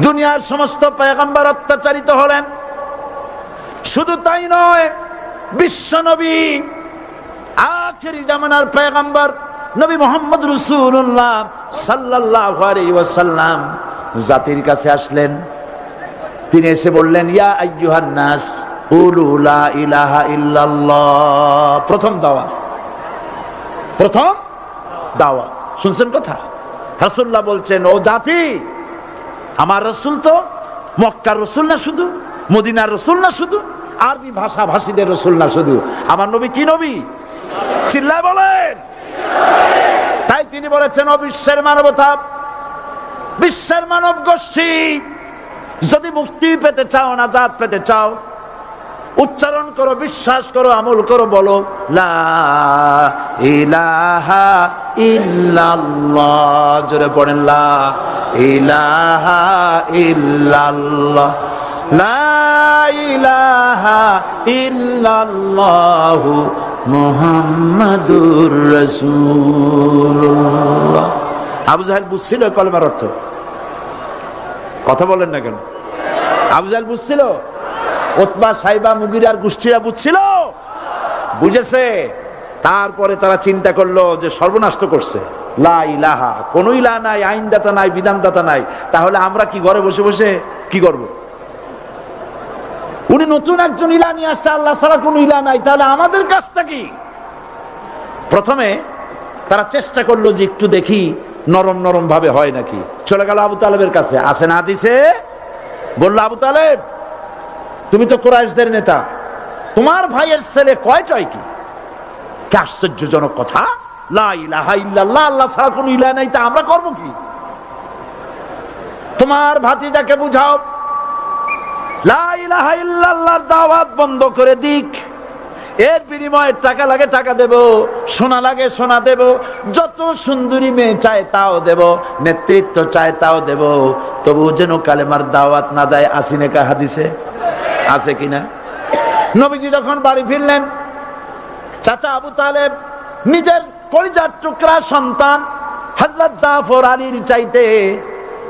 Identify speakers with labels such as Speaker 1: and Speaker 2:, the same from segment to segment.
Speaker 1: দুনিয়ার সমস্ত পয়গম্বর অত্যাচারিত হলেন। শুধু তাই নয়, বিশ্ব নবী আখেরি জামানার পয়গম্বর নবী মুহাম্মদ রাসূলুল্লাহ সাল্লাল্লাহু আলাইহি ওয়াসাল্লাম জাতির কাছে আসলেন। তিনি এসে বললেন, ইয়া আইয়ুহান নাস কুলু লা ইলাহা ইল্লাল্লাহ। প্রথম দাওয়া শুনছেন কথা? রাসূলুল্লাহ বলছেন, ও জাতি, আমার রাসূল তো মক্কার রাসূল না শুধু, মদিনার রাসূল না শুধু, আরবি ভাষা ভাষীদের রাসূল না শুধু, আমার নবী কি নবী? চিল্লায় বলেন। তাই তিনি বলেছেন, ও বিশ্বের মানবতা, বিশ্বের মানব গোষ্ঠী, যদি মুক্তি পেতে চাও, নাজাত পেতে চাও, উচ্চারণ করো, বিশ্বাস করো, আমল করো, বলো লা ইলাহা ইল্লাল্লাহ। জোরে পড়েন, লা ইলাহা ইল্লাল্লাহ, লা ইলাহা ইল্লাল্লাহু মুহাম্মাদুর রাসূলুল্লাহ। আবু জাহেল বুঝছিল কলেমার অর্থ? কথা বলেন না কেন? আবু জাহেল বুঝছিল? উতবা, সাইবা, মুগিরার গোষ্ঠীরা বুঝছিল? বুঝেছে। তারপরে তারা চিন্তা করলো যে সর্বনাশ তো করছে, লা ইলাহা, কোন ইলাহ নাই, আইনদাতা নাই, বিধানদাতা নাই, তাহলে আমরা কি ঘরে বসে বসে কি করব? উনি নতুন একজন ইলাহ নিয়ে আসছে, আল্লাহ ছাড়া কোন ইলাহ নাই, তাহলে আমাদের কাজটা কি? প্রথমে তারা চেষ্টা করলো যে একটু দেখি নরম নরম ভাবে হয় নাকি। চলে গেল আবু তালেবের কাছে, আসে না হাদিসে বললো, আবু তালেব, তুমি তো কুরাইশদের নেতা, তোমার ভাইয়ের ছেলে কয়টাই কি? আশ্চর্যজনক কথা, লা ইলাহা ইল্লাল্লাহ, আল্লাহ ছাড়া কোন ইলাহ নাই, তা আমরা করব কি? তোমার ভাতিজাকে বুঝাও লা ইলাহা ইল্লাল্লাহর দাওয়াত বন্ধ করে দিক, এর বিনিময়ে টাকা লাগে টাকা দেব, সোনা লাগে সোনা দেব, যত সুন্দরী মেয়ে চায় তাও দেব, নেতৃত্ব চায় তাও দেব, তবু যেন কালেমার দাওয়াত না দেয়। আসিনে কা হাদিসে আছে কিনা? নবীজি যখন বাড়ি ফিরলেন, চাচা আবু তালেব নিজের কলিজার টুকরা সন্তান হযরত জাফর আলীর চাইতে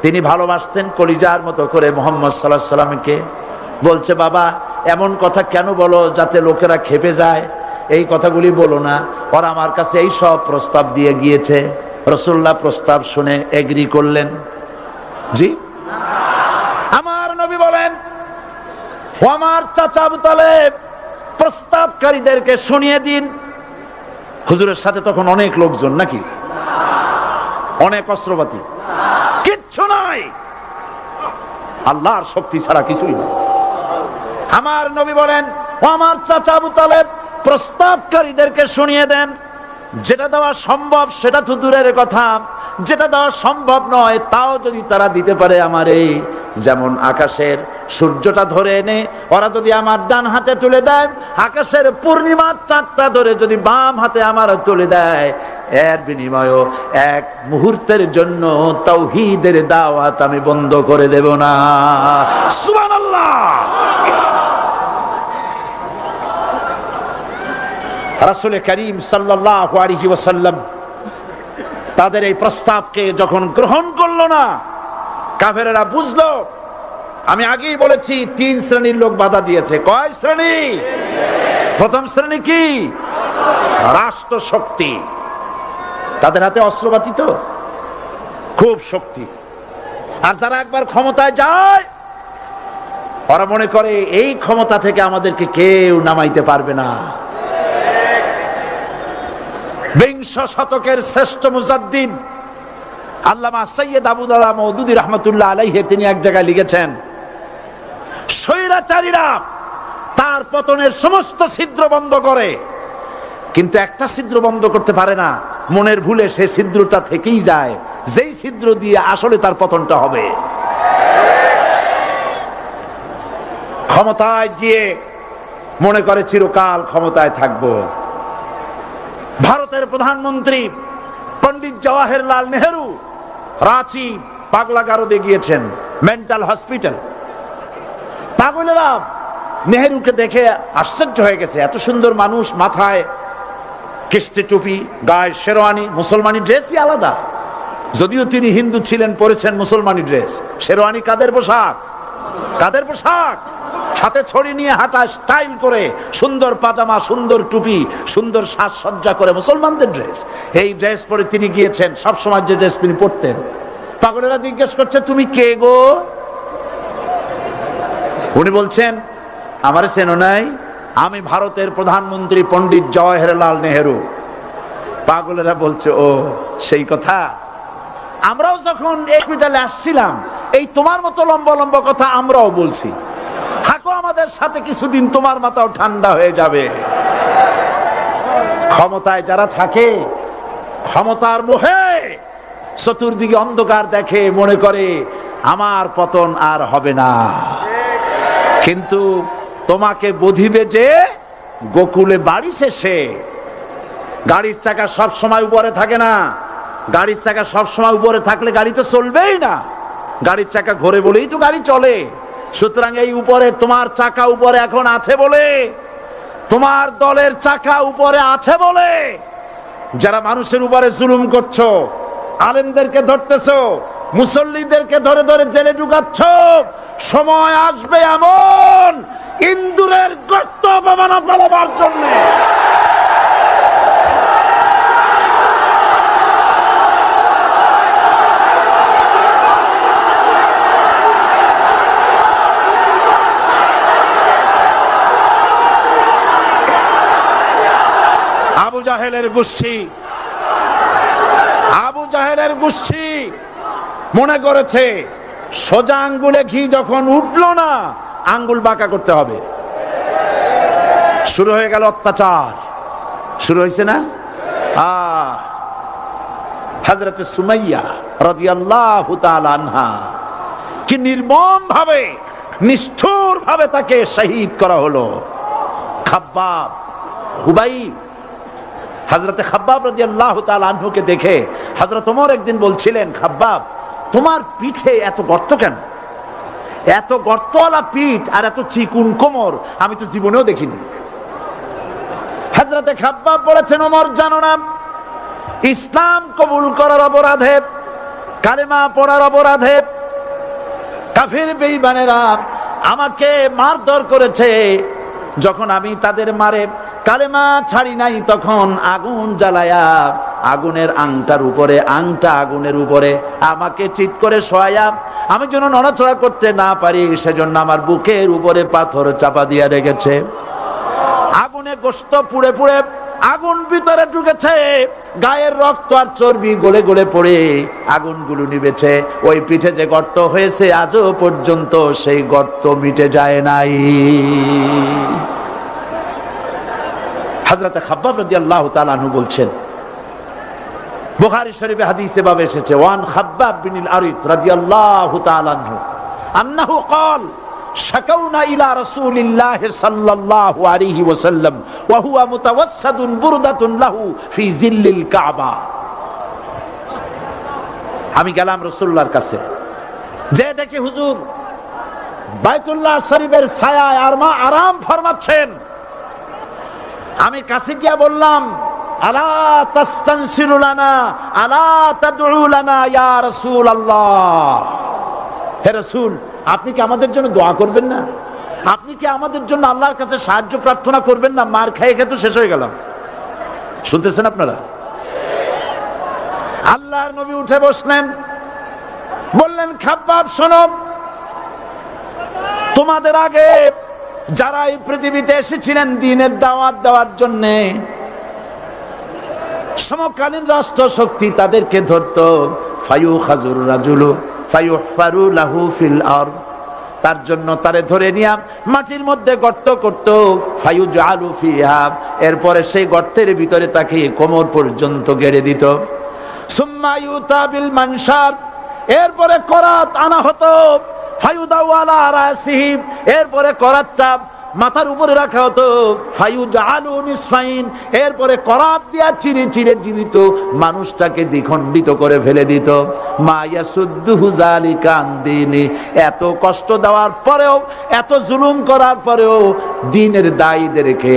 Speaker 1: তিনি ভালোবাসতেন কলিজার মতো করে মুহাম্মদ সাল্লাল্লাহু আলাইহি ওয়াসাল্লামকে। বলছে, বাবা, এমন কথা কেন বলো যাতে লোকেরা খেপে যায়? এই কথাগুলি বলো না, ওরা আমার কাছে এই সব প্রস্তাব দিয়ে গিয়েছে। রাসূলুল্লাহ প্রস্তাব শুনে এগ্রি করলেন? জি। আমার নবী বলেন, ও আমার চাচা আবু তালেব, প্রস্তাবকারীদেরকে শুনিয়ে দিন। হুজুরের সাথে তখন অনেক লোকজন নাকি? অনেক অস্ত্রপাতি? কিচ্ছু নাই, আল্লাহর শক্তি ছাড়া কিছুই না। আমার নবী বলেন, ও আমার চাচা আবু তালেব, প্রস্তাবকারীদেরকে শুনিয়ে দেন, যেটা দেওয়া সম্ভব সেটা তো দূরের কথা, যেটা দেওয়া সম্ভব নয় তাও যদি তারা দিতে পারে আমারে, যেমন আকাশের সূর্যটা ধরে এনে ওরা যদি আমার ডান হাতে তুলে দেয়, আকাশের পূর্ণিমার চাঁদটা ধরে যদি বাম হাতে আমার তুলে দেয়, এর বিনিময়ে এক মুহূর্তের জন্য তাওহীদের দাওয়াত আমি বন্ধ করে দেব না। সুবহানাল্লাহ। রাসূল করিম সাল্লাল্লাহু আলাইহি ওয়াসাল্লাম তাদের এই প্রস্তাবকে যখন গ্রহণ করলো না, কাফেরেরা বুঝলো, আমি আগেই বলেছি 3 শ্রেণীর লোক বাধা দিয়েছে। কয় শ্রেণী? প্রথম শ্রেণী কি? রাষ্ট্র শক্তি, তাদের হাতে অস্ত্রপাতি তো খুব শক্তি, আর যারা একবার ক্ষমতায় যায় ওরা মনে করে এই ক্ষমতা থেকে আমাদেরকে কেউ নামাইতে পারবে না। বিংশ শতকের শ্রেষ্ঠ মুজাদ্দিদ আল্লামা সৈয়দ আবুল আলা মওদুদী রাহমাতুল্লাহ আলাইহি তিনি এক জায়গায় লিখেছেন, স্বৈরাচারীরা তার পতনের সমস্ত ছিদ্র বন্ধ করে, কিন্তু একটা ছিদ্র বন্ধ করতে পারে না, মনের ভুলে সেই ছিদ্রটা থেকেই যায়, যেই ছিদ্র দিয়ে আসলে তার পতনটা হবে। ক্ষমতায় গিয়ে মনে করে চিরকাল ক্ষমতায় থাকবো। ভারতের প্রধানমন্ত্রী পণ্ডিত জওয়াহরলাল নেহেরু রাঁচি পাগলাগারদে গিয়েছেন, মেন্টাল হসপিটাল। পাগলেরা নেহেরুকে দেখে আশ্চর্য হয়ে গেছে, এত সুন্দর মানুষ, মাথায় কিস্তি টুপি, গায়ে শেরওয়ানি, মুসলমানি ড্রেসই আলাদা, যদিও তিনি হিন্দু ছিলেন, পরেছেন মুসলমানি ড্রেস। শেরওয়ানি কাদের পোশাক? কাদের পোশাক? হাতে ছড়ি নিয়ে হাঁটা, স্টাইল করে, সুন্দর পাজামা, সুন্দর টুপি, সুন্দর সাজসজ্জা করে মুসলমানদের ড্রেস। এই ড্রেস পরে তিনি গিয়েছেন, সবসময় যে ড্রেস তিনি পরতেন। পাগলেরা জিজ্ঞেস করছে, তুমি কে গো? উনি বলছেন, আমারে চেনো নাই? আমি ভারতের প্রধানমন্ত্রী পণ্ডিত জওয়াহরলাল নেহেরু। পাগলেরা বলছে, ও সেই কথা। আমরাও যখন হসপিটালে আসছিলাম, এই তোমার মতো লম্বা লম্বা কথা আমরাও বলছি। থাকো আমাদের সাথে কিছুদিন, তোমার মাথাও ঠান্ডা হয়ে যাবে। ক্ষমতায় যারা থাকে, ক্ষমতার মোহে চতুর্দিকে অন্ধকার দেখে, মনে করে আমার পতন আর হবে না। কিন্তু তোমাকে বুঝিবে যে গোকুলে বাড়ি শেষে। গাড়ির চাকা সব সময় উপরে থাকে না। গাড়ির চাকা সব সময় উপরে থাকলে গাড়ি তো চলবেই না। গাড়ির চাকা ঘোরে বলেই তো গাড়ি চলে। সুতরাং এই উপরে, তোমার চাকা উপরে এখন আছে বলে, তোমার দলের চাকা উপরে আছে বলে যারা মানুষের উপরে জুলুম করছো, আলেমদেরকে ধরতেছো, মুসল্লিদেরকে ধরে ধরে জেলে ঢুকাচ্ছ, সময় আসবে এমন ইন্দুরের গর্ত অপমানা ফেলবার জন্য। আবু জাহেলের গোষ্ঠী মনে করেছে সোজা আঙ্গুলে ঘি যখন উঠলো না, আঙ্গুল বাঁকা করতে হবে। শুরু হয়ে গেল অত্যাচার। শুরু হয়েছে না? হযরতে সুমাইয়া রাদিয়াল্লাহু তাআলা আনহা কি নির্মম ভাবে, নিষ্ঠুর ভাবে তাকে শহীদ করা হলো। খাব্বাব, হুবাইব, হযরতে খাব্বাব রাদিয়াল্লাহু তাআলা আনহুকে দেখে হযরত ওমর একদিন বলছিলেন, খাব্বাব, তোমার পিঠে এত গর্ত কেন? এত গর্তওয়ালা পিঠ আর এত চিকুন কোমর আমি তো জীবনেও দেখিনি। হযরতে খাব্বাব বলেছেন, ওমর জানো না, ইসলাম কবুল করার অপরাধে, কালেমা পড়ার অপরাধে কাফির বেঈমানেরা আমাকে মারধর করেছে। যখন আমি তাদের মারে কালেমা ছাড়ি নাই, তখন আগুন জ্বালায়া আগুনের আংটার উপরে, আংটা আগুনের উপরে আমাকে চিৎ করে শোয়ায়া, আমি যেন নড়াচড়া করতে না পারি সেজন্য আমার বুকের উপরে পাথর চাপা দিয়া রেখেছে। আগুনে গোশত পুড়ে পুড়ে আগুন ভিতরে ঢুকেছে, গায়ের রক্ত আর চর্বি গলে গলে পড়ে আগুনগুলো নিবেছে। ওই পিঠে যে গর্ত হয়েছে আজও পর্যন্ত সেই গর্ত মিটে যায় নাই। হযরতে খাব্বাব রাদিয়াল্লাহু তাআলা আনহু বলছেন, বুখারী শরীফে হাদিসে ভাবে এসেছে, ওয়ান খাব্বাব বিন আরিত রাদিয়াল্লাহু তাআলা আনহু আন্নাহু قال শাকাউনা ইলা রাসূলিল্লাহ সাল্লাল্লাহু আলাইহি ওয়াসাল্লাম ওয়া হুয়া মুতাওয়াসসাদুন বুরদাতুন লাহু ফি জিল্লিল কাবা। আমি গেলাম রাসূলুল্লাহর কাছে, যে দেখি হুজুর বাইতুল্লাহ শরীফের ছায়ায় আরাম ফরমাচ্ছেন। আমি কাছে গিয়া বললাম, আলা তাস্তানসিরু লানা আলা তাদউ লানা ইয়া রাসূলুল্লাহ। হে রাসূল, আপনি কি আমাদের জন্য দোয়া করবেন না? আপনি কি আমাদের জন্য আল্লাহর কাছে সাহায্য প্রার্থনা করবেন না? মার খেয়ে খেয়ে তো শেষ হয়ে গেলাম। শুনতেছেন আপনারা? আল্লাহর নবী উঠে বসলেন, বললেন, খাব্বাব শোনো, তোমাদের আগে যারা এই পৃথিবীতে এসেছিলেন দ্বীনের দাওয়াত দেওয়ার জন্য, সমকালীন রাষ্ট্র শক্তি তাদেরকে ধরতো, ফায়ুখাজুর রাজুলু ফায়ুহফারু লাহু ফিল আরদ, তার জন্য তারে ধরে নিয়ে মাটির মধ্যে গর্ত করত, ফায়ুজআলু ফিহা, এরপরে সেই গর্তের ভিতরে তাকে কোমর পর্যন্ত গেড়ে দিত। সুম্মা ইউতা বিল মানশার, এরপরে করাত আনা হতো, ফায়ুদাউ আলা রাসিহি, এরপরে করাতটা মাথার উপরে রাখা হতো, ফায়ুজআলু নিসফাইন, এরপরে করাত দিয়া চিরে চিরে জীবিত মানুষটাকে দ্বিখণ্ডিত করে ফেলে দিত। মা ইয়াসুদ্দুহু যালিকা আন দীনি, এত কষ্ট দেওয়ার পরেও, এত জুলুম করার পরেও দ্বীনের দায়ীদেরকে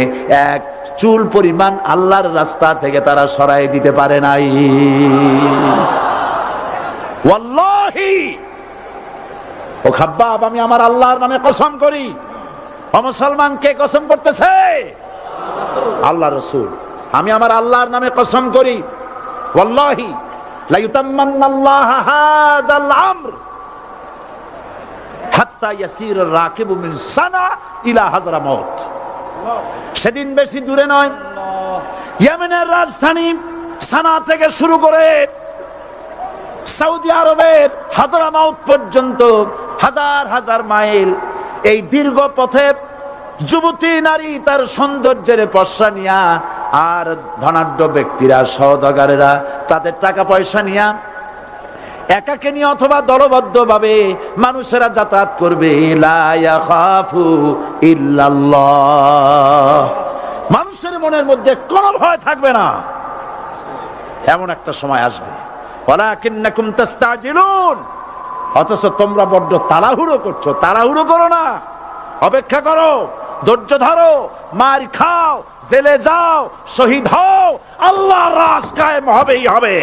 Speaker 1: এক চুল পরিমাণ আল্লাহর রাস্তা থেকে তারা সরাই দিতে পারে নাই। ওয়াল্লাহি, ও খাব্বাব আমি আমার আল্লাহর নামে কসম করি। ও মুসলমান, কে কসম করতেছে? আল্লাহ রাসূল। আমি আমার আল্লাহর নামে কসম করি, ওয়াল্লাহি লা ইউতাম্মান্নাল্লাহু হাযাল আমর হাত্তা ইয়াসির রাকিবু মিন সানা ইলা হাযরামাউত। সেদিন বেশি দূরে নয়, ইয়েমেনের রাজধানী সানা থেকে শুরু করে সৌদি আরবের হাযরামাউত পর্যন্ত হাজার হাজার মাইল এই দীর্ঘ পথে যুবতী নারী তার সৌন্দর্যের পশ্চা নিয়া, আর ধনাঢ্য ব্যক্তিরা সওদাগরেরা তাদের টাকা পয়সা নিয়া একাকে নিয়ে অথবা দলবদ্ধ ভাবে মানুষেরা যাতায়াত করবে। লা ইয়াখাফু ইল্লাল্লাহ, মানুষের মনের মধ্যে কোনো ভয় থাকবে না। এমন একটা সময় আসবে, ওয়ালাকিন্নাকুম তাস্তাজিলুন, অথচ তোমরা বড্ড তাড়াহুড়ো করছো। তাড়াহুড়ো করো না, অপেক্ষা করো, ধৈর্য ধরো, মার খাও, জেলে যাও, শহীদ হও, আল্লাহর রাজ কায়েম হবেই হবে।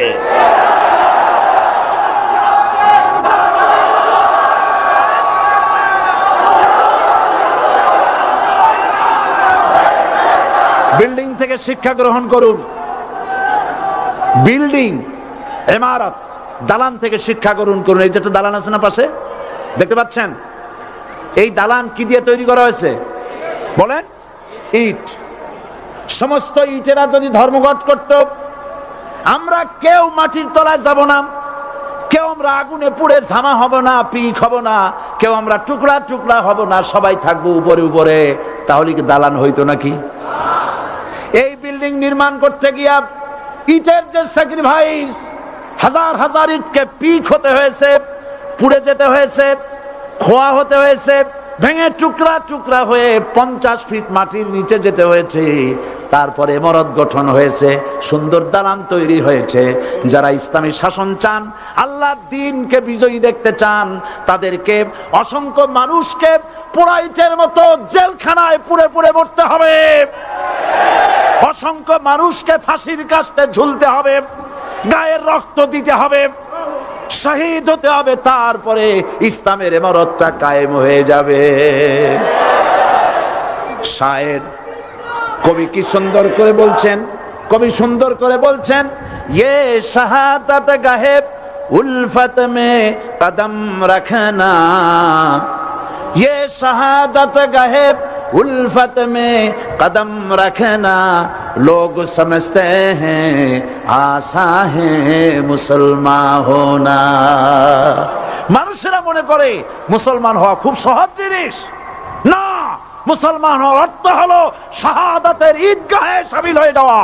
Speaker 1: বিল্ডিং থেকে শিক্ষা গ্রহণ করুন। বিল্ডিং, ইমারত, দালান থেকে শিক্ষা গ্রহণ করুন। এই যেটা দালান আছে না পাশে, দেখতে পাচ্ছেন? এই দালান কি দিয়ে তৈরি করা হয়েছে বলেন? ইট। সমস্ত ইটেরা যদি ধর্মঘট করত, আমরা কেউ মাটির তলায় যাব না, কেউ আমরা আগুনে পুড়ে ঝামা হব না, পিক হব না, কেউ আমরা টুকরা টুকরা হব না, সবাই থাকবো উপরে উপরে, তাহলে কি দালান হইতো নাকি? এই বিল্ডিং নির্মাণ করতে গিয়া ইটের যে স্যাক্রিফাইস, হাজার হাজার ইটকে পিক হতে হয়েছে, পুড়ে যেতে হয়েছে, খোয়া হতে হয়েছে, ভেঙে টুকরা টুকরা হয়ে 50 ফিট মাটির নিচে যেতে হয়েছে, তারপরে ইমারত গঠন হয়েছে, সুন্দর দালান তৈরি হয়েছে। যারা ইসলামী শাসন চান, আল্লাহর দ্বীনকে বিজয়ী দেখতে চান, তাদেরকে অসংখ্য মানুষকে পোড়াইটের মতো জেলখানায় পুড়ে পুড়ে মরতে হবে, অসংখ্য মানুষকে ফাঁসির কাস্তে ঝুলতে হবে, গায়ের রক্ত দিতে হবে, শহীদ হতে হবে, তারপরে ইসলামের ইমারতটা কায়েম হয়ে যাবে। শায়ের, কবি কি সুন্দর করে বলছেন, কবি সুন্দর করে বলছেন, ये शहादत गाहे उल्फत में कदम रखना, ये शहादत गाहे उल्फत में कदम रखना, लोग समझते हैं आसा है मुसलमान होना। মানুষেরা মনে করে মুসলমান হওয়া খুব সহজ জিনিস। না, মুসলমান হওয়ার অর্থ হলো শাহাদাতের ঈদগাহে শামিল হয়ে যাওয়া।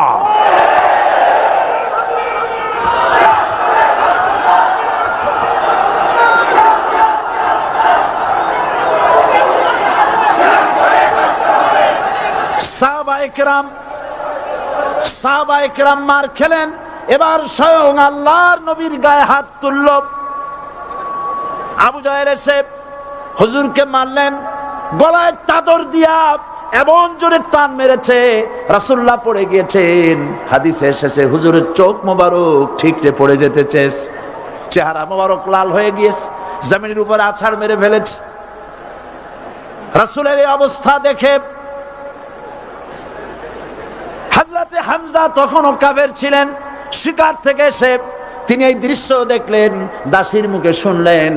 Speaker 1: সাহাবায়ে কেরাম মার খেলেন, এবার স্বয়ং আল্লাহর নবীর গায়ে হাত তুলল। আবু জাহেল এসে হুজুরকে মারলেন, গলায় চাদর দিয়া এমন জোরে টান মেরেছে, রাসূলুল্লাহ পড়ে গিয়েছেন। হাদিসে এসেছে হুজুরের চোখ মোবারক ঠিকরে পড়ে যেতেছে, চেহারা মোবারক লাল হয়ে গিয়েছে, জমিনের উপর আছাড় মেরে ফেলেছে। রাসূলের এই অবস্থা দেখে হযরতে হামজা তখনও কাফের ছিলেন, শিকার থেকে এসে তিনি এই দৃশ্য দেখলেন, দাসীর মুখে শুনলেন,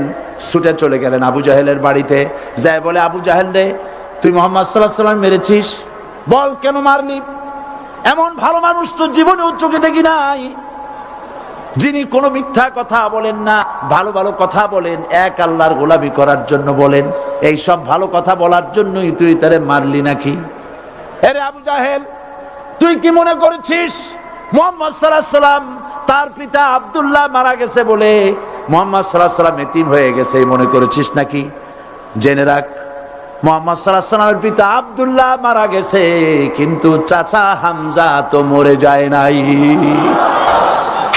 Speaker 1: ছুটে চলে গেলেন আবু জাহেলের বাড়িতে। যায় বলে, আবু জাহেল রে, তুই মুহাম্মদ সাল্লাল্লাহু আলাইহি ওয়াসাল্লাম মেরেছিস, বল কেন মারলি? এমন ভালো মানুষ তো জীবনে চোখে দেখি নাই, যিনি কোনো মিথ্যা কথা বলেন না, ভালো ভালো কথা বলেন, এক আল্লাহর গোলামি করার জন্য বলেন। এই সব ভালো কথা বলার জন্যই তুই তারে মারলি নাকি? আরে আবু জাহেল, তুই কি মনে করেছিস মুহাম্মদ সাল্লাল্লাহু আলাইহি ওয়াসাল্লাম তার পিতা আব্দুল্লাহ মারা গেছে বলে মুহাম্মদ সাল্লাল্লাহু আলাইহি ওয়াসাল্লাম এতিম হয়ে গেছে মনে করেছিস নাকি? জেনে রাখ, মুহাম্মদ সাল্লাল্লাহু আলাইহি ওয়াসাল্লামের পিতা আব্দুল্লাহ মারা গেছে, কিন্তু চাচা হামজা তো মরে যায় নাই।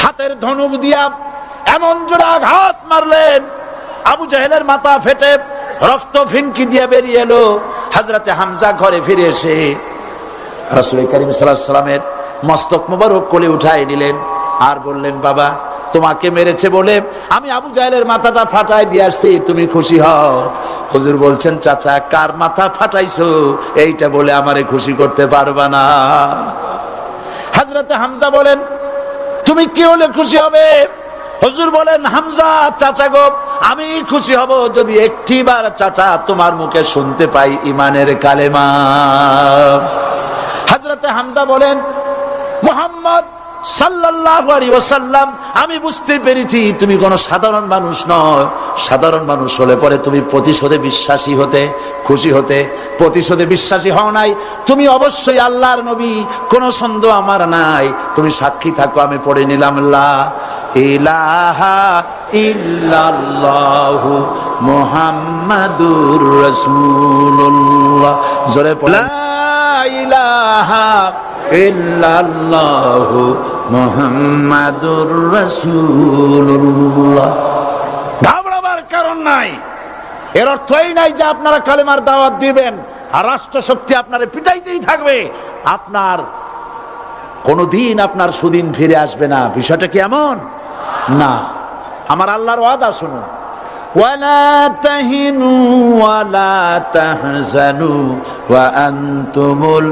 Speaker 1: হাতের ধনুক দিয়া এমন জোরে আঘাত মারলেন, আবু জাহেলের মাথা ফেটে রক্ত ফিনকি দিয়ে বেরিয়ে এলো। হযরতে হামজা ঘরে ফিরে এসে রাসূল করিম সাল্লাল্লাহু আলাইহি ওয়াসাল্লামের মস্তক মোবারক কোলে উঠায় নিলেন আর বললেন, বাবা তোমাকে মেরেছে বলে আমি আবু জাহেলের মাথাটা ফাটাই দিয়ে আসছি, তুমি খুশি হও। হুজুর বলছেন, চাচা কার মাথা ফাটাইছো এইটা বলে আমারে খুশি করতে পারবা না। হযরতে হামজা বলেন, তুমি কি হলে খুশি হবে? হুজুর বলেন, হামজা চাচা গো, আমি খুশি হব যদি একটিবার চাচা তোমার মুখে শুনতে পাই ঈমানের কালেমা। হযরতে হামজা বলেন, মুহাম্মদ সাল্লাল্লাহু আলাইহি ওয়াসাল্লাম, আমি বুঝতে পেরেছি তুমি কোনো সাধারণ মানুষ নয়। সাধারণ মানুষ হলে পরে তুমি প্রতিশোধে বিশ্বাসী হতে, খুশি হতে। প্রতিশোধে বিশ্বাসী হও নাই, তুমি অবশ্যই আল্লাহর নবী, কোনো সন্দেহ আমার নাই। তুমি সাক্ষী থাকো, আমি পড়ে নিলাম লা ইলাহা ইল্লাল্লাহু মুহাম্মাদুর রাসূলুল্লাহ। জোরে পড়ে, লা ইলাহা ইল্লাল্লাহু মুহাম্মাদুর রাসূলুল্লাহ। ঘাবড়াবার কারণ নাই। এর অর্থ এই নাই যে আপনারা কালেমার দাওয়াত দিবেন আর রাষ্ট্রশক্তি আপনারে পিটাইতেই থাকবে, আপনার কোনদিন আপনার সুদিন ফিরে আসবে না। বিষয়টা কি এমন না। আমার আল্লাহর ওয়াদা শুনুন, ওয়ালা তাহিনু ওয়ালা তাহজানু ওয়া আনতুমুল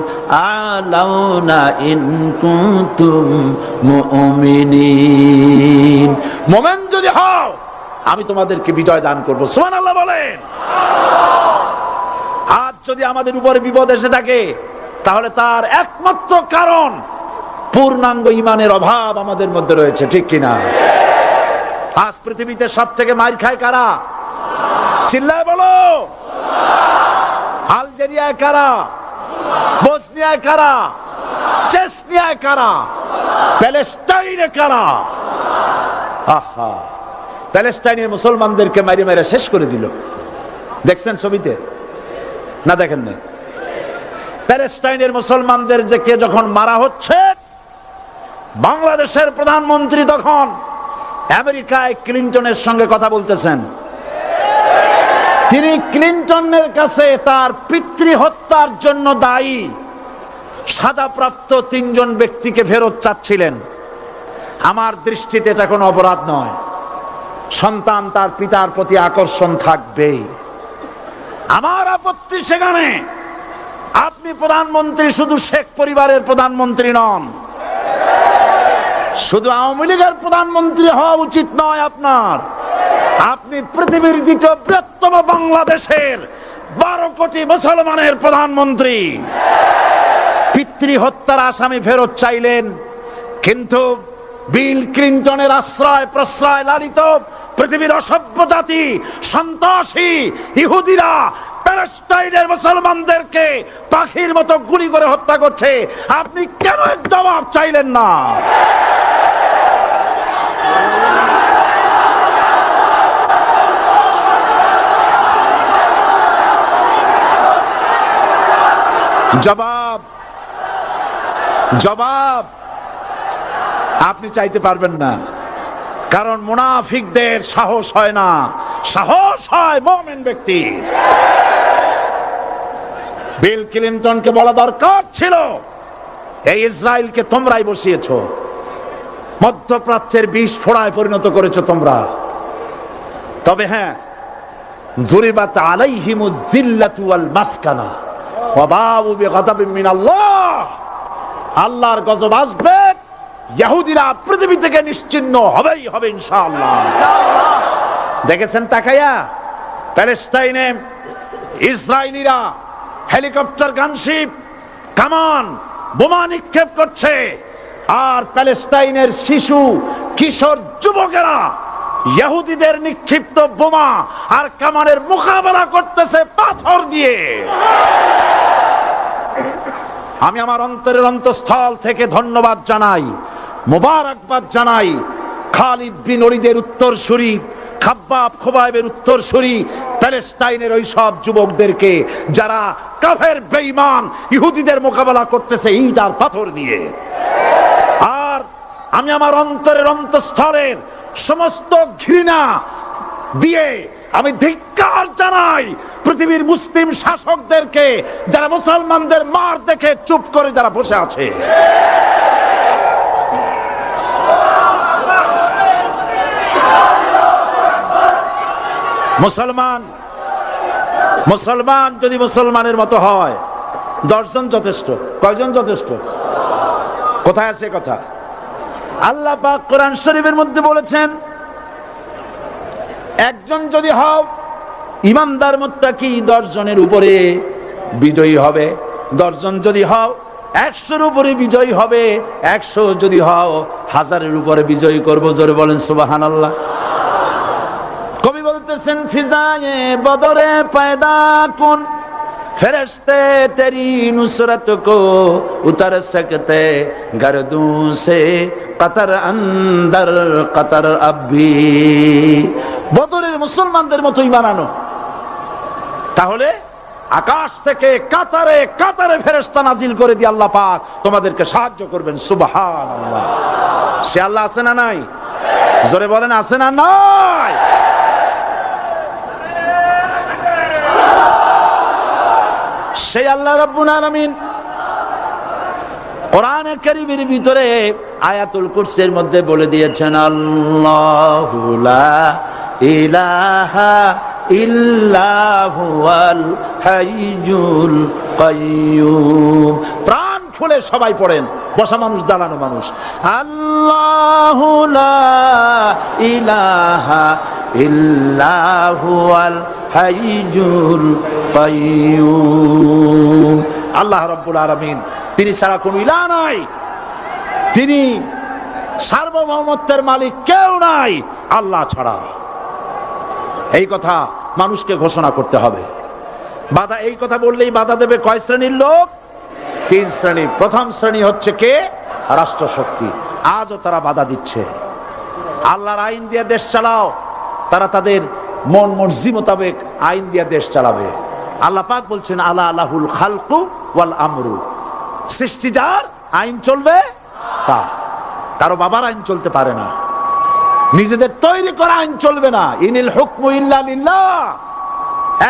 Speaker 1: আলাউনা ইন কুনতুম মুমিনিন। মুমিন যদি হও আমি তোমাদেরকে বিজয় দান করব। সুবহানাল্লাহ বলেন। আজ যদি আমাদের উপরে বিপদ এসে থাকে তাহলে তার একমাত্র কারণ পূর্ণাঙ্গ ঈমানের অভাব আমাদের মধ্যে রয়েছে, ঠিক কিনা? আজ পৃথিবীতে সব থেকে মার খায় কারা? চিল্লায় বলো। আলজেরিয়ায় কারা? বসনিয়ায় কারা? চেচনিয়ায় কারা? প্যালেস্টাইনে কারা? আহা, প্যালেস্টাইনের মুসলমানদেরকে মারি মেরে শেষ করে দিল। দেখছেন ছবিতে না? দেখেন না? প্যালেস্টাইনের মুসলমানদের যে কে যখন মারা হচ্ছে, বাংলাদেশের প্রধানমন্ত্রী তখন আমেরিকায় ক্লিনটনের সঙ্গে কথা বলতেছেন। তিনি ক্লিনটনের কাছে তার পিতৃ হত্যার জন্য দায়ী সাজাপ্রাপ্ত 3 জন ব্যক্তিকে ফেরত চাচ্ছিলেন। আমার দৃষ্টিতে এটা কোনো অপরাধ নয়। সন্তান তার পিতার প্রতি আকর্ষণ থাকবেই। আমার আপত্তি সেখানে আপনি প্রধানমন্ত্রী শুধু শেখ পরিবারের প্রধানমন্ত্রী নন, শুধু আওয়ামী লীগের প্রধানমন্ত্রী হওয়া উচিত নয় আপনার। আপনি পৃথিবীর দ্বিতীয় বৃহত্তম বাংলাদেশের 12 কোটি মুসলমানের প্রধানমন্ত্রী। পিতৃ হত্যার আসামি ফেরত চাইলেন, কিন্তু বিল ক্লিনটনের আশ্রয় প্রশ্রয় লালিত পৃথিবীর অসভ্য জাতি সন্ত্রাসী ইহুদিরা প্যালেস্টাইনের মুসলমানদেরকে পাখির মতো গুলি করে হত্যা করছে। আপনি কেন এর জবাব চাইলেন না? জবাব আপনি চাইতে পারবেন না, কারণ মুনাফিকদের সাহস হয় না, সাহস হয় মুমিন ব্যক্তি। বিল ক্লিনটনকে বলা দরকার ছিল, এই ইসরায়েলকে তোমরাই বসিয়েছো, মধ্যপ্রাচ্যের বিষ ফোড়ায় পরিণত করেছো তোমরা। তবে হ্যাঁ, যুরিবাত আলাইহিমুজ যিল্লাতু ওয়াল মাসকানা ওয়া বাউ বিগাদাবিন মিনাল্লাহ। আল্লাহর গজব আসবে, ইহুদিরা পৃথিবী থেকে নিশ্চিহ্ন হবেই হবে ইনশাআল্লাহ। দেখেছেন তাকায়া প্যালেস্টাইনে ইসরায়েলিরা হেলিকপ্টার, গানশিপ, কামান, বোমা নিক্ষেপ করছে, আর প্যালেস্টাইনের শিশু কিশোর যুবকেরা ইহুদিদের নিক্ষিপ্ত বোমা আর কামানের মোকাবেলা করতেছে পাথর দিয়ে। আমি আমার অন্তরের অন্তঃস্থল থেকে ধন্যবাদ জানাই, মোবারকবাদ জানাই খালিদ বিন ওলীদের উত্তরসূরি, খাব্বাব খোবাইবের উত্তরসূরি প্যালেস্টাইনের ওই সব যুবকদেরকে যারা কাফের বেঈমান ইহুদিদের মোকাবেলা করতেছে ইট আর পাথর দিয়ে। আর আমি আমার অন্তরের অন্তঃস্থলের সমস্ত ঘৃণা দিয়ে আমি ধিক্কার জানাই পৃথিবীর মুসলিম শাসকদেরকে, যারা মুসলমানদের মার দেখে চুপ করে যারা বসে আছে। মুসলমান যদি মুসলমানের মতো হয় 10 জন যথেষ্ট। কয়জন যথেষ্ট? কোথায় আছে কথা? আল্লাহ পাক কোরআন শরীফের মধ্যে বলেছেন, একজন যদি হও ইমানদার মুত্তাকি 10 জনের উপরে বিজয়ী হবে। 10 জন যদি হও 100-র উপরে বিজয়ী হবে। 100 যদি হও 1000-এর উপরে বিজয়ী করব। জোরে বলেন সুবহানাল্লাহ। কবি বলতেছেন, ফিজায়ে বদরে পয়দা কুন ফেরেশতে তেরি নুসরত কো উতর সকতে গর্দু সে কতর অন্দর কতর আবি। বদরের মুসলমানদের মতো ঈমান আনো, তাহলে আকাশ থেকে কাতারে কাতারে ফেরেশতা নাজিল করে দিয়ে আল্লাহ পাক তোমাদেরকে সাহায্য করবেন। সুবহানাল্লাহ। সে আল্লাহ আছে না নাই? জোরে বলেন, আছে না নাই? সেই আল্লাহ রাব্বুল আলামিন কোরআনে কারীমের ভিতরে আয়াতুল কুরসির মধ্যে বলে দিয়েছেন, আল্লাহু লা ইলাহা ইল্লা হুয়াল হাইয়ুল কাইয়্যুম। প্রাণ খুলে সবাই পড়েন, বসা মানুষ, দাঁড়ানো মানুষ। আল্লাহু লা ইলাহা ইল্লা হুয়াল হাইয়ুল কাইয়্যুম। আল্লাহ রাব্বুল আলামিন, তিনি ছাড়া কোনো ইলাহ নাই, তিনি সার্বভৌমত্বের মালিক, কেউ নাই আল্লাহ ছাড়া। এই কথা মানুষকে ঘোষণা করতে হবে। বাধা, এই কথা বললেই বাধা দেবে কয় শ্রেণীর লোক? 3 শ্রেণী। প্রথম শ্রেণী হচ্ছে কে? রাষ্ট্রশক্তি। আজও তারা বাধা দিচ্ছে। আল্লাহর আইন দিয়ে দেশ চালাও, তারা তাদের মন মর্জি মোতাবেক আইন দিয়ে দেশ চালাবে। আল্লাহ পাক বলছেন, আলা আলাহুল খালকু ওয়াল আমরু। সৃষ্টি যার, আইন চলবে তার। কারো বাবার আইন চলতে পারে না, নিজেদের তৈরি করা আইন চলবে না। ইনিল হুকমু ইল্লা লিল্লাহ।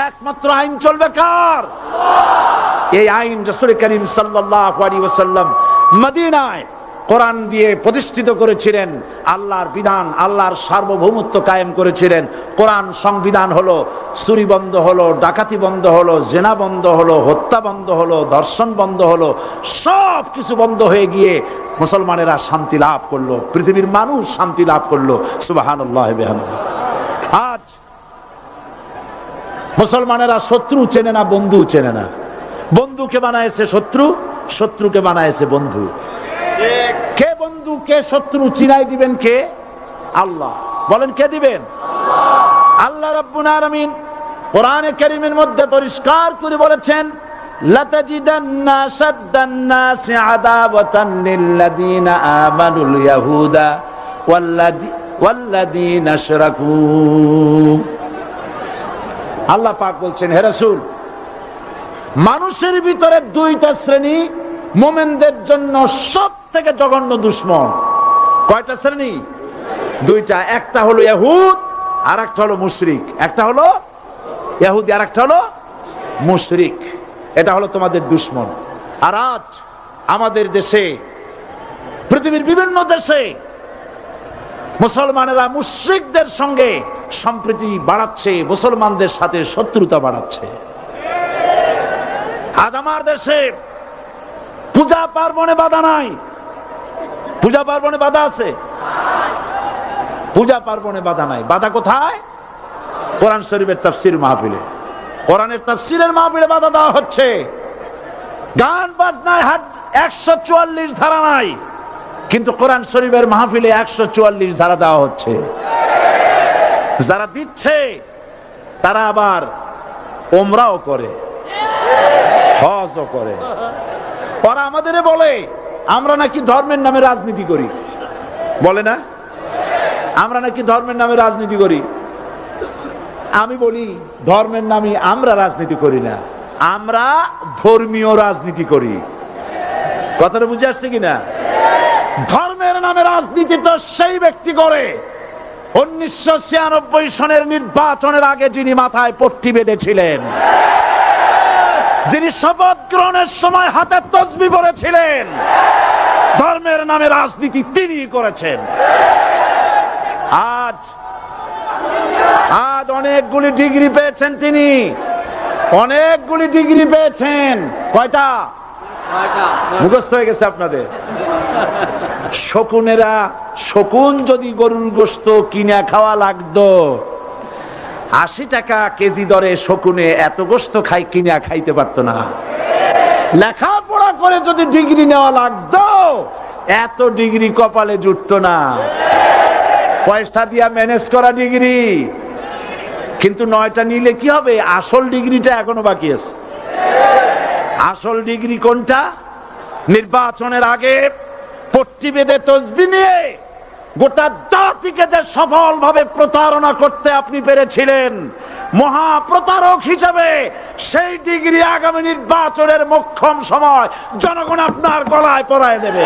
Speaker 1: একমাত্র আইন চলবে কার? এই আইন রাসূল করিম সাল্লাল্লাহু আলাইহি ওয়াসাল্লাম মদিনায় কোরআন দিয়ে প্রতিষ্ঠিত করেছিলেন। আল্লাহর বিধান, আল্লাহর সার্বভৌমত্ব কায়েম করেছিলেন। কোরআন সংবিধান হলো, চুরি বন্ধ হলো, ডাকাতি বন্ধ হলো, জেনা বন্ধ হলো, হত্যা বন্ধ হলো, ধর্ষণ বন্ধ হলো, সব কিছু বন্ধ হয়ে গিয়ে মুসলমানেরা শান্তি লাভ করলো, পৃথিবীর মানুষ শান্তি লাভ করলো। সুবহানাল্লাহ ওয়া বিহামদিহি। আজ মুসলমানেরা শত্রু চেনে না, বন্ধু চেনে না। বন্ধুকে বানায়েছে শত্রু, শত্রুকে বানায়েছে বন্ধু। কে বন্ধু কে শত্রু চিনাই দিবেন কে? আল্লাহ। বলেন, কে দিবেন? আল্লাহ রাব্বুল আলামিন কোরআনে কারীমের মধ্যে পরিষ্কার করে বলেছেন, লাতাজিদান্না শাদ্দান নাসি আদাওয়াতান লিল্লাযীনা আমানুল ইয়াহুদা ওয়াল্লাযীনা আশরাকু। আল্লাহ পাক বলছেন, হে রাসূল, মানুষের ভিতরে 2টা শ্রেণী মুমিনদের জন্য সব থেকে জঘন্য দুশমন। কয়টা শ্রেণী? 2টা। একটা হলো ইহুদ, আর একটা হলো মুশরিক। একটা হলো ইহুদি, আর একটা হলো মুশরিক। এটা হলো তোমাদের দুশমন। আর আজ আমাদের দেশে, পৃথিবীর বিভিন্ন দেশে মুসলমানেরা মুশরিকদের সঙ্গে সম্প্রীতি বাড়াচ্ছে, মুসলমানদের সাথে শত্রুতা বাড়াচ্ছে। আজ আমার দেশে পূজা পার্বণে বাধা নাই। পূজা পার্বণে বাধা আছে? পূজা পার্বণে বাধা নাই। বাধা কোথায়? কোরআন শরীফের তাফসীর মাহফিলে। কোরআনের তাফসীরের মাহফিলে বাধা দেওয়া হচ্ছে। গান বাজনায় 144 ধারা নাই, কিন্তু কোরআন শরীফের মাহফিলে 144 ধারা দেওয়া হচ্ছে। যারা দিচ্ছে তারা আবার ওমরাও করে, হজও করে। ওরা আমাদের বলে আমরা নাকি ধর্মের নামে রাজনীতি করি। বলে না? আমরা নাকি ধর্মের নামে রাজনীতি করি। আমি বলি, ধর্মের নামে আমরা রাজনীতি করি না, আমরা ধর্মীয় রাজনীতি করি। কথাটা বুঝে আসছে কিনা? ধর্মের নামে রাজনীতি তো সেই ব্যক্তি করে 1996 সনের নির্বাচনের আগে যিনি মাথায় পট্টি বেঁধেছিলেন, যিনি শপথ গ্রহণের সময় হাতে তসবিহ পড়েছিলেন। ধর্মের নামে রাজনীতি তিনি করেছেন। আজ আজ অনেকগুলি ডিগ্রি পেয়েছেন তিনি, অনেকগুলি ডিগ্রি পেয়েছেন। কয়টা? মুখস্থ হয়ে গেছে আপনাদের। শকুনেরা, শকুন যদি গরুর গোশত কিনে খাওয়া লাগতো, 80 টাকা কেজি দরে শকুনে এত গোশত কিনে খাইতে পারতো না। লেখাপড়া করে যদি ডিগ্রি নেওয়া লাগতো, এত ডিগ্রি কপালে জুটতো না। পয়সা দিয়া ম্যানেজ করা ডিগ্রি, কিন্তু 9টা নিলে কি হবে? আসল ডিগ্রিটা এখনো বাকি আছে। আসল ডিগ্রি কোনটা? নির্বাচনের আগে পট্টি বেঁধে তসবিহ নিয়ে গোটা জাতিকে যে সফল ভাবে প্রতারণা করতে আপনি পেরেছিলেন মহা প্রতারক হিসেবে, সেই ডিগ্রি আগামী নির্বাচনের মোক্ষম সময় জনগণ আপনার গলায় পরায় দেবে।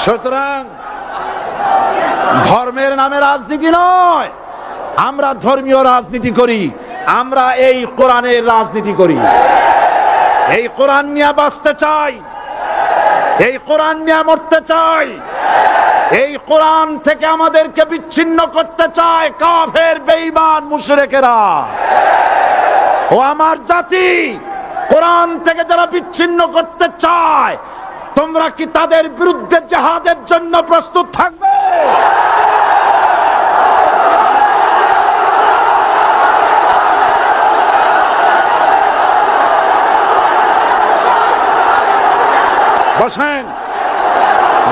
Speaker 1: সুতরাং ধর্মের নামে রাজনীতি নয়, আমরা ধর্মীয় রাজনীতি করি, আমরা এই কোরআনের রাজনীতি করি। এই কোরআন নিয়ে বাঁচতে চাই, এই কোরআন নিয়ে মরতে চাই। এই কোরআন থেকে আমাদেরকে বিচ্ছিন্ন করতে চায় কাফের, বেঈমান, মুশরিকেরা। ও আমার জাতি, কোরআন থেকে যারা বিচ্ছিন্ন করতে চায়, তোমরা কি তাদের বিরুদ্ধে জিহাদের জন্য প্রস্তুত থাকবে? বসেন,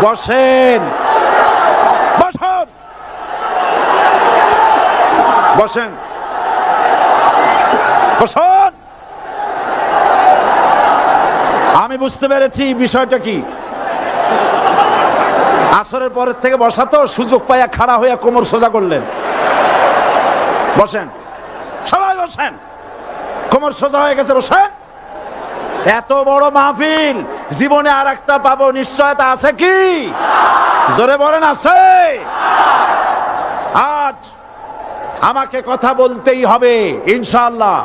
Speaker 1: বসেন, বসেন, বসেন, বসেন। আমি বুঝতে পেরেছি বিষয়টা কি। আসরের পরের থেকে বসা তো, সুযোগ পাইয়া খাড়া হইয়া কোমর সোজা করলেন। বসেন, সবাই বসেন। কোমর সোজা হয়ে গেছে, বসেন। এত বড় মাহফিল, জীবনে আর একটা পাবো নিশ্চয়তা আছে কি? জোরে বলেন, আছে? আজ আমাকে কথা বলতেই হবে ইনশাআল্লাহ,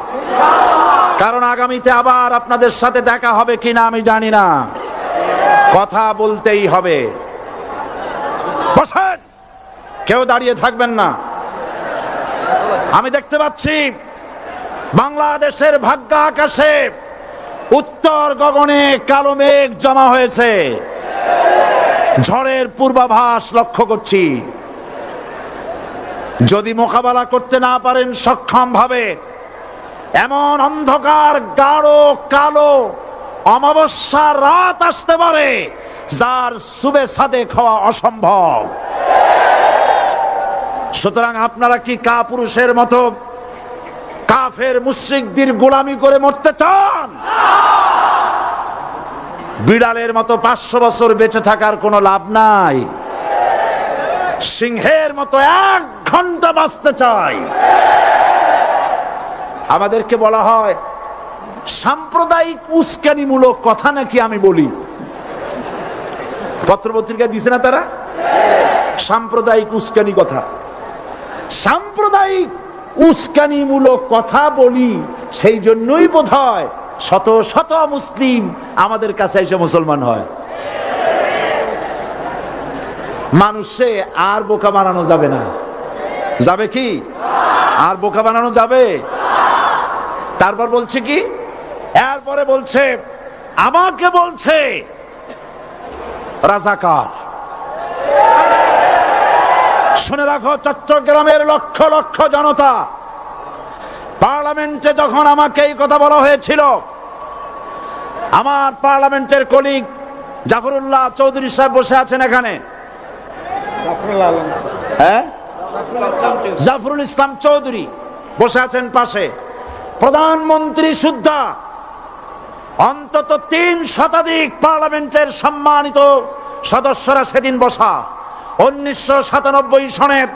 Speaker 1: কারণ আগামীতে আবার আপনাদের সাথে দেখা হবে কিনা আমি জানি না। কথা বলতেই হবে। বসেন, কেউ দাঁড়িয়ে থাকবেন না। আমি দেখতে পাচ্ছি বাংলাদেশের ভাগ্য আকাশে উত্তর গগনে কালো মেঘ জমা হয়েছে, ঝড়ের পূর্বাভাস লক্ষ্য করছি। যদি মোকাবেলা করতে না পারেন সক্ষম ভাবে, এমন অন্ধকার গাঢ় কালো অমাবস্যার রাত আসতে পারে যার সুবে সাদে খাওয়া অসম্ভব। সুতরাং আপনারা কি কাপুরুষের মতো কাফের মুশরিকদের গোলামি করে মরতে চান? বিড়ালের মতো 500 বছর বেঁচে থাকার কোনো লাভ নাই। সিংহের মতো 1 ঘন্টা বাঁচতে চাই। আমাদেরকে বলা হয় সাম্প্রদায়িক উস্কানিমূলক কথা নাকি আমি বলি। পত্রপত্রিকা দিছে না তারা? সাম্প্রদায়িক উস্কানি কথা, সাম্প্রদায়িক উস্কানিমূলক কথা বলি। সেই জন্যই বোধহয় শত শত মুসলিম আমাদের কাছে এসে মুসলমান হয়। মানুষে আর বোকা বানানো যাবে না। যাবে কি? আর বোকা বানানো যাবে? তারপর বলছে কি? এরপরে বলছে, আমাকে বলছে রাজাকার। শুনে রাখো চট্টগ্রামের লক্ষ লক্ষ জনতা, পার্লামেন্টে যখন আমাকে এই কথা বলা হয়েছিল, আমার পার্লামেন্টের কলিগ জাফরুল্লাহ চৌধুরী সাহেব বসে আছেন এখানে। হ্যাঁ, জাফরুল ইসলাম চৌধুরী বসে আছেন পাশে। প্রধানমন্ত্রী সুদ্ধা, অন্তত 3 শতাধিক পার্লামেন্টের সম্মানিত সদস্যরা সেদিন বসা। 1997 সনের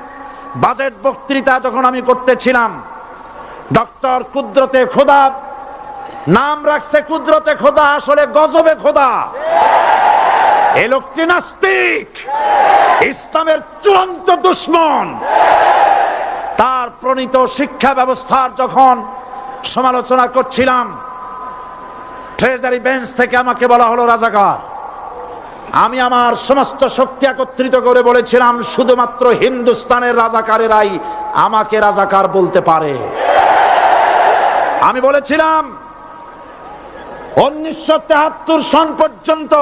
Speaker 1: বাজেট বক্তৃতা যখন আমি করতেছিলাম, ডক্টর কুদরতে খোদা, নাম রাখছে কুদরতে খোদা, আসলে গজবে খোদা। এই লোকটি নাস্তিক, ইসলামের চূড়ান্ত দুশমন। তার প্রণীত শিক্ষা ব্যবস্থার যখন সমালোচনা করছিলাম, ট্রেজারি বেঞ্চ থেকে আমাকে বলা হলো রাজাকার। আমি আমার সমস্ত শক্তি একত্রিত করে বলেছিলাম, শুধুমাত্র হিন্দুস্তানের রাজাকারেরাই আমাকে রাজাকার বলতে পারে। আমি বলেছিলাম 1973 সন পর্যন্ত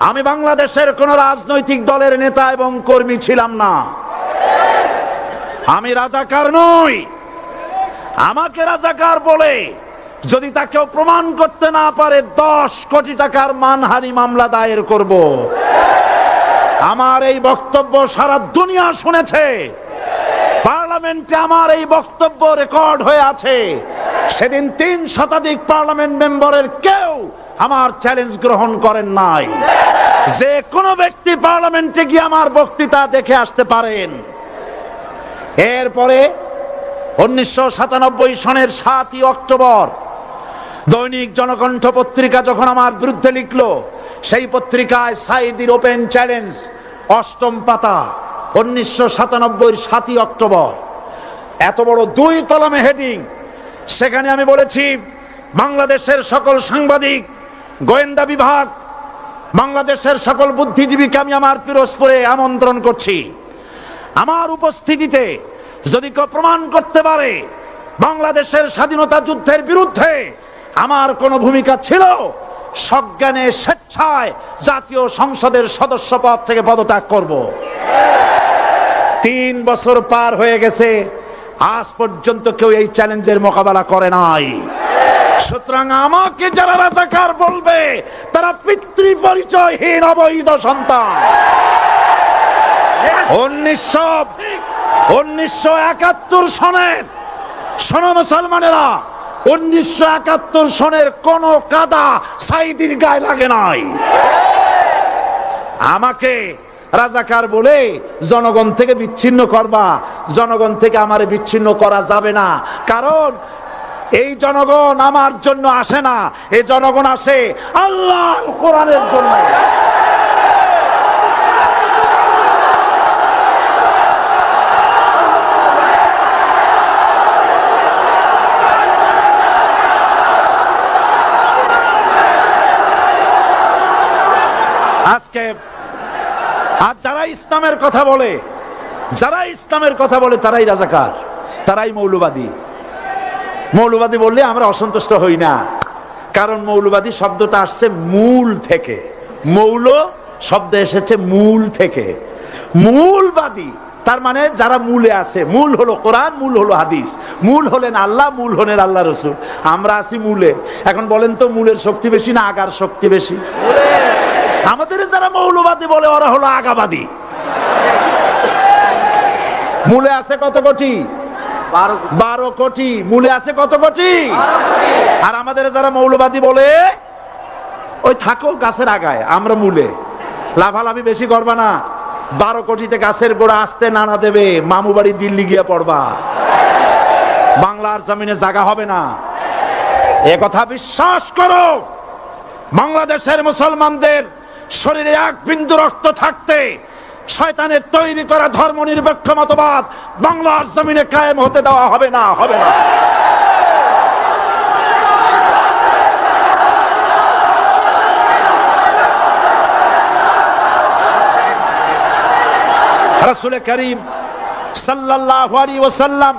Speaker 1: আমি বাংলাদেশের কোন রাজনৈতিক দলের নেতা এবং কর্মী ছিলাম না। আমি রাজাকার নই। আমাকে রাজাকার বলে যদি তাকেও প্রমাণ করতে না পারে 10 কোটি টাকার মানহানি মামলা দায়ের করব। আমার এই বক্তব্য সারা দুনিয়া শুনেছে। পার্লামেন্টে আমার এই বক্তব্য রেকর্ড হয়ে আছে। সেদিন 3 শতাধিক পার্লামেন্ট মেম্বারের কেউ আমার চ্যালেঞ্জ গ্রহণ করেন নাই। যে কোনো ব্যক্তি পার্লামেন্টে গিয়ে আমার বক্তৃতা দেখে আসতে পারেন। এরপরে 1997 সনের 7 অক্টোবর দৈনিক জনকণ্ঠ পত্রিকা যখন আমার বিরুদ্ধে লিখলো, সেই পত্রিকায় সাঈদীর ওপেন চ্যালেঞ্জ 8ম পাতা, 1997 7 অক্টোবর, এত বড় 2 কলমে হেডিং। সেখানে আমি বলেছি, বাংলাদেশের সকল সাংবাদিক, গোয়েন্দা বিভাগ, বাংলাদেশের সকল বুদ্ধিজীবীকে আমি আমার পিরোজপুরে আমন্ত্রণ করছি। আমার উপস্থিতিতে যদি কেউ প্রমাণ করতে পারে বাংলাদেশের স্বাধীনতা যুদ্ধের বিরুদ্ধে আমার কোন ভূমিকা ছিল, সজ্ঞানে স্বেচ্ছায় জাতীয় সংসদের সদস্য পদ থেকে পদত্যাগ করব। 3 বছর পার হয়ে গেছে, আজ পর্যন্ত কেউ এই চ্যালেঞ্জের মোকাবেলা করে নাই। সুতরাং আমাকে যারা রাজাকার বলবে তারা পিতৃ পরিচয়হীন অবৈধ সন্তান। 1971 সনের, শোনো মুসলমানেরা, 1971 সনের কোন কাদা সাঈদীর গায়ে লাগে নাই। আমাকে রাজাকার বলে জনগণ থেকে বিচ্ছিন্ন করবা, জনগণ থেকে আমারে বিচ্ছিন্ন করা যাবে না। কারণ এই জনগণ আমার জন্য আসে না, এই জনগণ আসে আল্লাহর কোরআনের জন্য। আজকে আর যারা ইসলামের কথা বলে, তারাই রাজাকার, তারাই মৌলবাদী। মৌলবাদী বললে আমরা অসন্তুষ্ট হই না, কারণ মৌলবাদী শব্দটা আসছে মূল থেকে। মৌল শব্দ এসেছে মূল থেকে। মূলবাদী তার মানে যারা মূলে আছে। মূল হলো কোরআন, মূল হলো হাদিস, মূল হলেন আল্লাহ, মূল হলেন আল্লাহ রসুল। আমরা আছি মূলে। এখন বলেন তো, মূলের শক্তি বেশি না আগার শক্তি বেশি? আমাদের যারা মৌলবাদী বলে ওরা হলো আগাবাদী। মূলে আছে কত কোটি? 12 কোটি। মূলে আছে কত কোটি? আর আমাদের যারা মৌলবাদী বলে, ওই থাকো গাছের আগায়, আমরা মূলে। লাভালাভি বেশি করবা না, 12 কোটিতে গাছের গোড়া আসতে নানা দেবে, মামু বাড়ি দিল্লি গিয়ে পড়বা, বাংলার জমিনে জায়গা হবে না। এ কথা বিশ্বাস করো। বাংলাদেশের মুসলমানদের শরীরে 1 বিন্দু রক্ত থাকতে শয়তানের তৈরি করা ধর্ম নিরপেক্ষ মতবাদ বাংলার জমিনে কায়েম হতে দেওয়া হবে না, হবে না। রাসূল করিম সাল্লাল্লাহু আলাইহি ওয়াসাল্লাম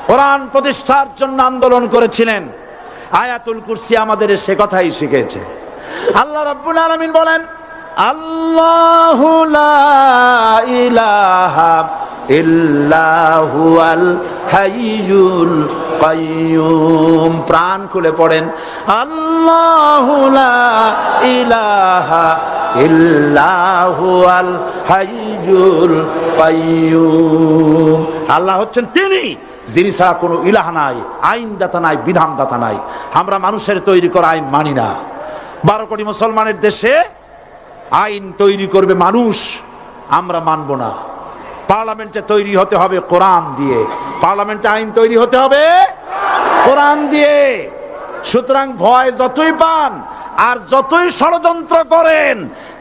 Speaker 1: কোরআন প্রতিষ্ঠার জন্য আন্দোলন করেছিলেন। আয়াতুল কুরসি আমাদের সে কথাই শিখেছে। আল্লাহ রাব্বুল আলামিন বলেন, আল্লাহু লা ইলাহা ইল্লা হুয়াল হাইয়ুল কাইয়্যুম। প্রাণ খুলে পড়েন, আল্লাহু লা ইলাহা ইল্লা হুয়াল হাইয়ুল কাইয়্যুম। আল্লাহ হচ্ছেন তিনি, যিনি ছাড়া কোনো ইলাহ নাই, আইনদাতা নাই, বিধানদাতা নাই। আমরা মানুষের তৈরি করা আইন মানি না। 12 কোটি মুসলমানের দেশে আইন তৈরি করবে মানুষ, আমরা মানব না। পার্লামেন্টে তৈরি হতে হবে কোরআন দিয়ে, পার্লামেন্টে আইন তৈরি হতে হবে কোরআন দিয়ে। সুতরাং ভয় যতই পান আর যতই ষড়যন্ত্র করেন,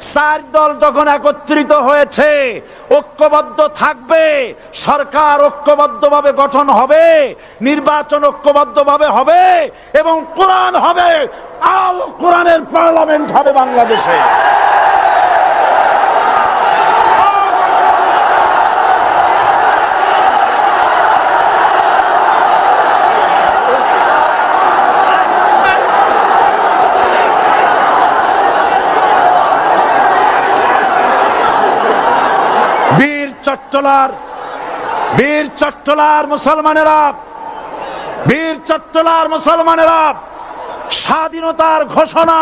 Speaker 1: চার দল যখন একত্রিত হয়েছে, ঐক্যবদ্ধ থাকবে, সরকার ঐক্যবদ্ধভাবে গঠন হবে, নির্বাচন ঐক্যবদ্ধভাবে হবে এবং কোরআন হবে, আল কোরআনের পার্লামেন্ট হবে বাংলাদেশে। বীর চট্টলার মুসলমানেরা স্বাধীনতার ঘোষণা,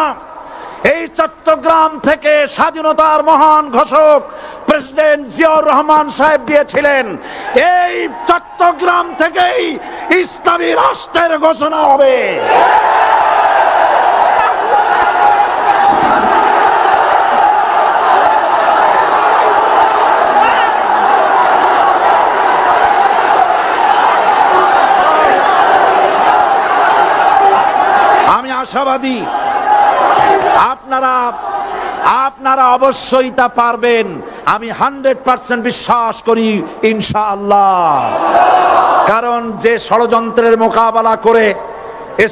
Speaker 1: এই চট্টগ্রাম থেকে স্বাধীনতার মহান ঘোষক প্রেসিডেন্ট জিয়াউর রহমান সাহেব দিয়েছিলেন। এই চট্টগ্রাম থেকেই ইসলামী রাষ্ট্রের ঘোষণা হবে। আশাবাদী আপনারা অবশ্যই তা পারবেন। আমি 100% বিশ্বাস করি ইনশাআল্লাহ। কারণ যে ষড়যন্ত্রের মোকাবেলা করে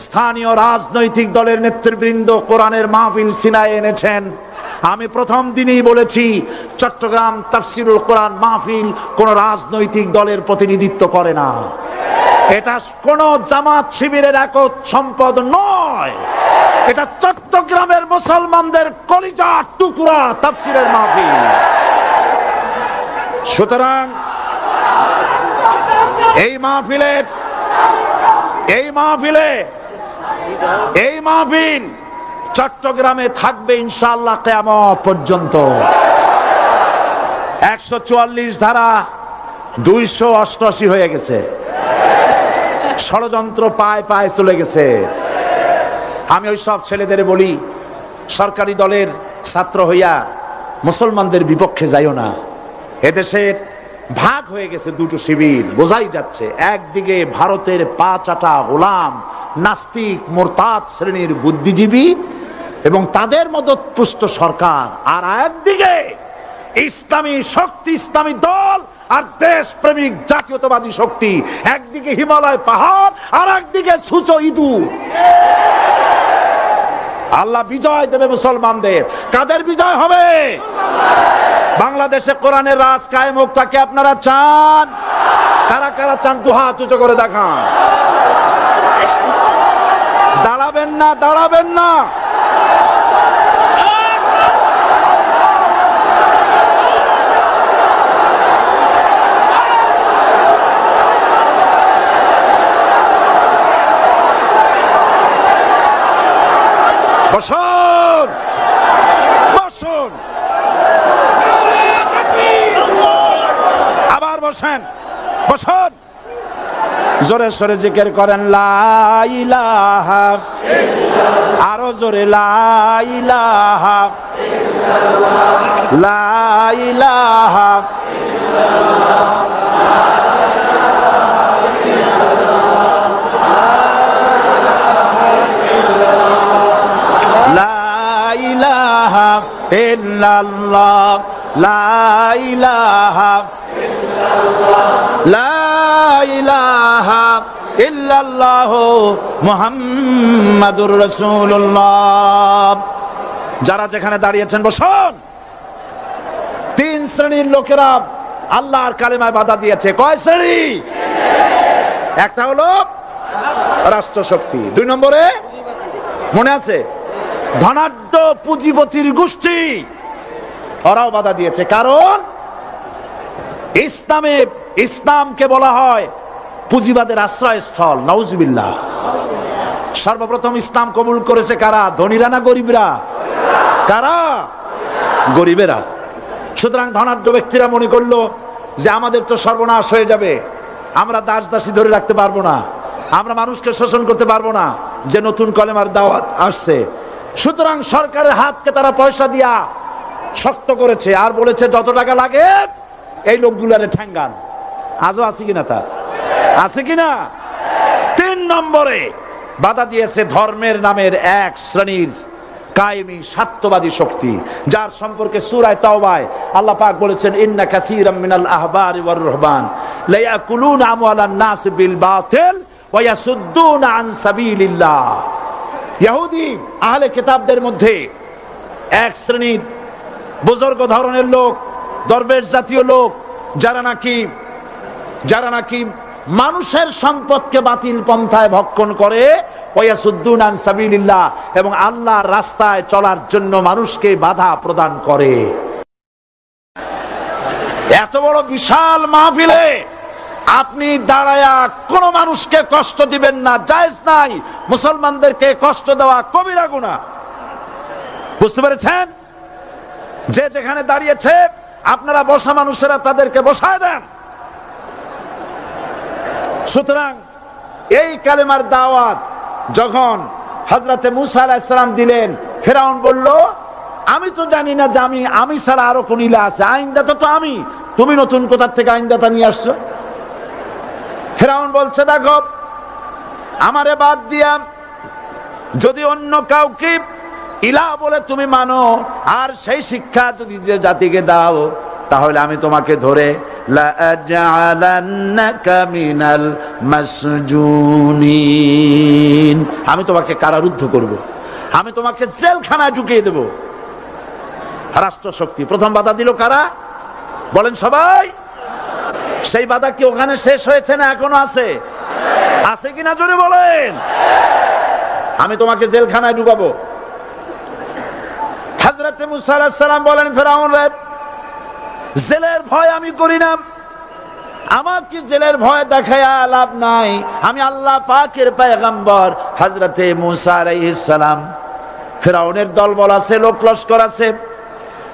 Speaker 1: স্থানীয় রাজনৈতিক দলের নেতৃবৃন্দ কোরআনের মাহফিল সিনায় এনেছেন, আমি প্রথম দিনই বলেছি চট্টগ্রাম তাফসিরুল কোরআন মাহফিল কোন রাজনৈতিক দলের প্রতিনিধিত্ব করে না। এটা কোন জামাত শিবিরের একক সম্পদ নয়, এটা চট্টগ্রামের মুসলমানদের কলিজার টুকরা তাফসিরের মাহফিল। সুতরাং এই মাহফিল চট্টগ্রামে থাকবে ইনশাআল্লাহ কিয়ামত পর্যন্ত। 144 ধারা 288 হয়ে গেছে, ষড়যন্ত্র পায় পায় চলে গেছে। আমি ওই সব ছেলেদের বলি, সরকারি দলের ছাত্র হইয়া মুসলমানদের বিপক্ষে যাইও না। এদেশের ভাগ হয়ে গেছে দুটো শিবির, বোঝাই যাচ্ছে। একদিকে ভারতের পা চাটা গোলাম নাস্তিক মোরতাদ শ্রেণীর বুদ্ধিজীবী এবং তাদের মদতপুষ্ট সরকার, আর একদিকে ইসলামী শক্তি, ইসলামী দল আর দেশ প্রেমিক জাতীয়তাবাদী শক্তি। একদিকে হিমালয় পাহাড় আর একদিকে সূচো ইঁদুর। আল্লাহ বিজয় দেবে মুসলমানদের। কাদের বিজয় হবে? বাংলাদেশে কোরআনের রাজ কায়েম হোক, তাকে আপনারা চান? কারা কারা চান দু হাত উঁচু করে দেখান। দাঁড়াবেন না। বসুন, আবার বসুন। জোরে সরে জিকির করেন লা ইলাহা, আরো জোরে লা ইলাহা, লা ইলাহা, ইল্লাল্লাহ, লা ইলাহা ইল্লাল্লাহ, লা ইলাহা ইল্লাল্লাহ মুহাম্মাদুর রাসূলুল্লাহ। যারা যেখানে দাঁড়িয়েছেন বসুন। 3 শ্রেণীর লোকেরা আল্লাহর কালেমায় বাধা দিয়েছে। কয় শ্রেণী? একটা হলো রাষ্ট্রশক্তি, 2 নম্বরে মনে আছে ধনাঢ্য পুঁজিপতির গোষ্ঠী, ওরাও বাধা দিয়েছে। কারণ ইসলামকে বলা হয় পুঁজিবাদের আশ্রয়স্থল। নাউজুবিল্লাহ। সর্বপ্রথম ইসলাম কবুল করেছে কারা? ধনীরা না গরিবরা? কারা? গরিবেরা। সুতরাং ধনাঢ্য ব্যক্তিরা মনে করলো যে আমাদের তো সর্বনাশ হয়ে যাবে, আমরা দাস দাসী ধরে রাখতে পারবো না, আমরা মানুষকে শোষণ করতে পারবো না, যে নতুন কলেমার দাওয়াত আসছে। সুতরাং সরকারের হাতকে তারা পয়সা দিয়া শক্ত করেছে আর বলেছে যত টাকা লাগে এই লোকগুলারে ঠ্যাঙ্গান। আজও আছে কিনা? তা আছে কিনা? 3 নম্বরে বাধা দিয়েছে ধর্মের নামের এক শ্রেণীর কায়েমি স্বার্থবাদী শক্তি, যার সম্পর্কে সূরা তাওবায় আল্লাহ পাক বলেছেন ইন্না কাসীরাম মিনাল আহবারি ওয়ার রুহবান লা ইয়াকুলুনা আমওয়ালান নাস বিল বাতিল ওয়া ইয়াসুদ্দুনা আন সাবিলিল্লাহ। ইহুদি আহলে কিতাবদের মধ্যে এক শ্রেণীর বুজুর্গ ধরনের লোক, দরবেশ জাতীয় লোক, যারা নাকি মানুষের সম্পদকে বাতিল পন্থায় ভক্ষণ করে, ওয়াসুদ্দুনা আন সাবিলিল্লাহ, এবং আল্লাহর রাস্তায় চলার জন্য মানুষকে বাধা প্রদান করে। এত বড় বিশাল মাহফিলে আপনি দাঁড়ায়া কোন মানুষকে কষ্ট দিবেন না, জায়েজ নাই। মুসলমানদেরকে কষ্ট দেওয়া কবিরা গুনাহ। বুঝতে পেরেছেন? যে যেখানে দাঁড়িয়েছে আপনারা বসা মানুষেরা তাদেরকে বসায় দেন। সুতরাং এই কালেমার দাওয়াত যখন হযরতে মুসা আলাইহিস সালাম দিলেন, ফিরআউন বলল আমি তো জানি না যে আমি ছাড়া আরো কোন ইলাহ আছে, আইনদাতা তো আমি, তুমি নতুন কোথা থেকে আইনদাতা নিয়ে আসছো? ফিরআউন বলছে দেখো, আমারে বাদ দিয়া যদি অন্য কাউকে ইলাহ বলে তুমি মানো আর সেই শিক্ষা যদি যে জাতিকে দাও, তাহলে আমি তোমাকে ধরে লাআজআলান্নাকা মিনাল মাসজুনিন, আমি তোমাকে কারারুদ্ধ করব, আমি তোমাকে জেলখানায় ঢুকিয়ে দেব। রাষ্ট্রশক্তি প্রথম বাধা দিল কারা? বলেন সবাই। সেই বাধা কি ওখানে শেষ হয়েছে না এখনো আছে? আছে কিনা জোরে বলেন। আমি তোমাকে জেলখানায় ঢুকাবো। হযরতে মুসা আলাইহিস সালাম বলেন ফিরআউন রে, জেলের ভয় আমি করি না, আমার কি জেলের ভয় দেখায়া লাভ নাই, আমি আল্লাহ পাকের পয়গম্বর। হযরতে মুসা আলাইহিস সালাম, ফিরআউনের দলবল আছে, লোক লস্কর আছে,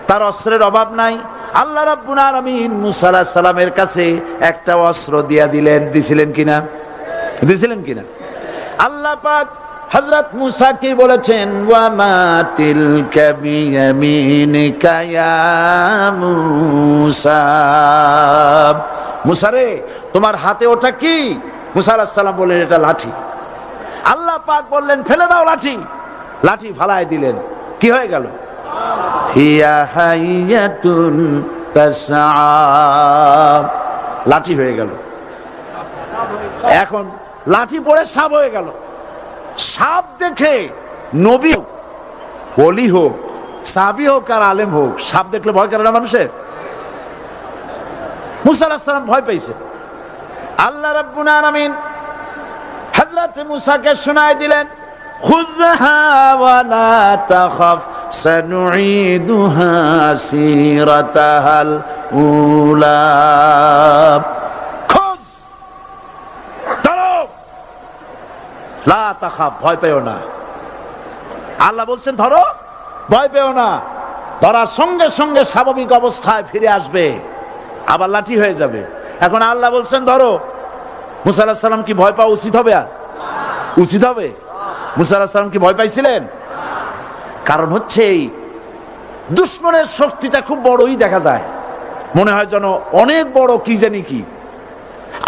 Speaker 1: তার অস্ত্রের অভাব নাই। আল্লাহ রাব্বুল আলামিন মুসা আলাইহিস সালামের কাছে একটা অস্ত্র দিছিলেন কিনা? আল্লাহ পাক হযরত মুসা কি বলেছেন? ওয়া মা তিলকা বিয়ামিনিকা ইয়া মুসা, মুসা রে তোমার হাতে ওটা কি? মুসা আলাইহিস সালাম বললেন এটা লাঠি। আল্লাহ পাক বললেন ফেলে দাও লাঠি। লাঠি ফালায় দিলেন, কি হয়ে গেল? হিয়া হাইয়াতুন তাসআ, লাঠি হয়ে গেল। এখন লাঠি পড়ে সাপ হয়ে গেল। সাপ দেখে নবী হোক, ওলি হোক, সাহাবী হোক আর আলেম হোক, সাপ দেখলে ভয় করে না মানুষের? মুসা আলাইহিস সালাম ভয় পেয়েছে। আল্লাহ রাব্বুল আলামিন হযরত মুসাকে শোনায় দিলেন, খুযহা ওয়া লা তাখাফ সানুঈদুহা সিরাতাহাল উলা, খোঁজ ধরো, লা তাখাফ, ভয় পেও না। আল্লাহ বলছেন ধরো, ভয় পেও না। ধরার সঙ্গে সঙ্গে স্বাভাবিক অবস্থায় ফিরে আসবে, আবার লাঠি হয়ে যাবে। এখন আল্লাহ বলছেন ধরো। মুসা আলাইহিস সালাম কি ভয় পাওয়া উচিত হবে? উচিত হবে? মুসা আলাইহিস সালাম কি ভয় পাইছিলেন? কারণ হচ্ছে এই দুশমনের শক্তিটা খুব বড়ই দেখা যায়, মনে হয় যেন অনেক বড়, কি জানি কি।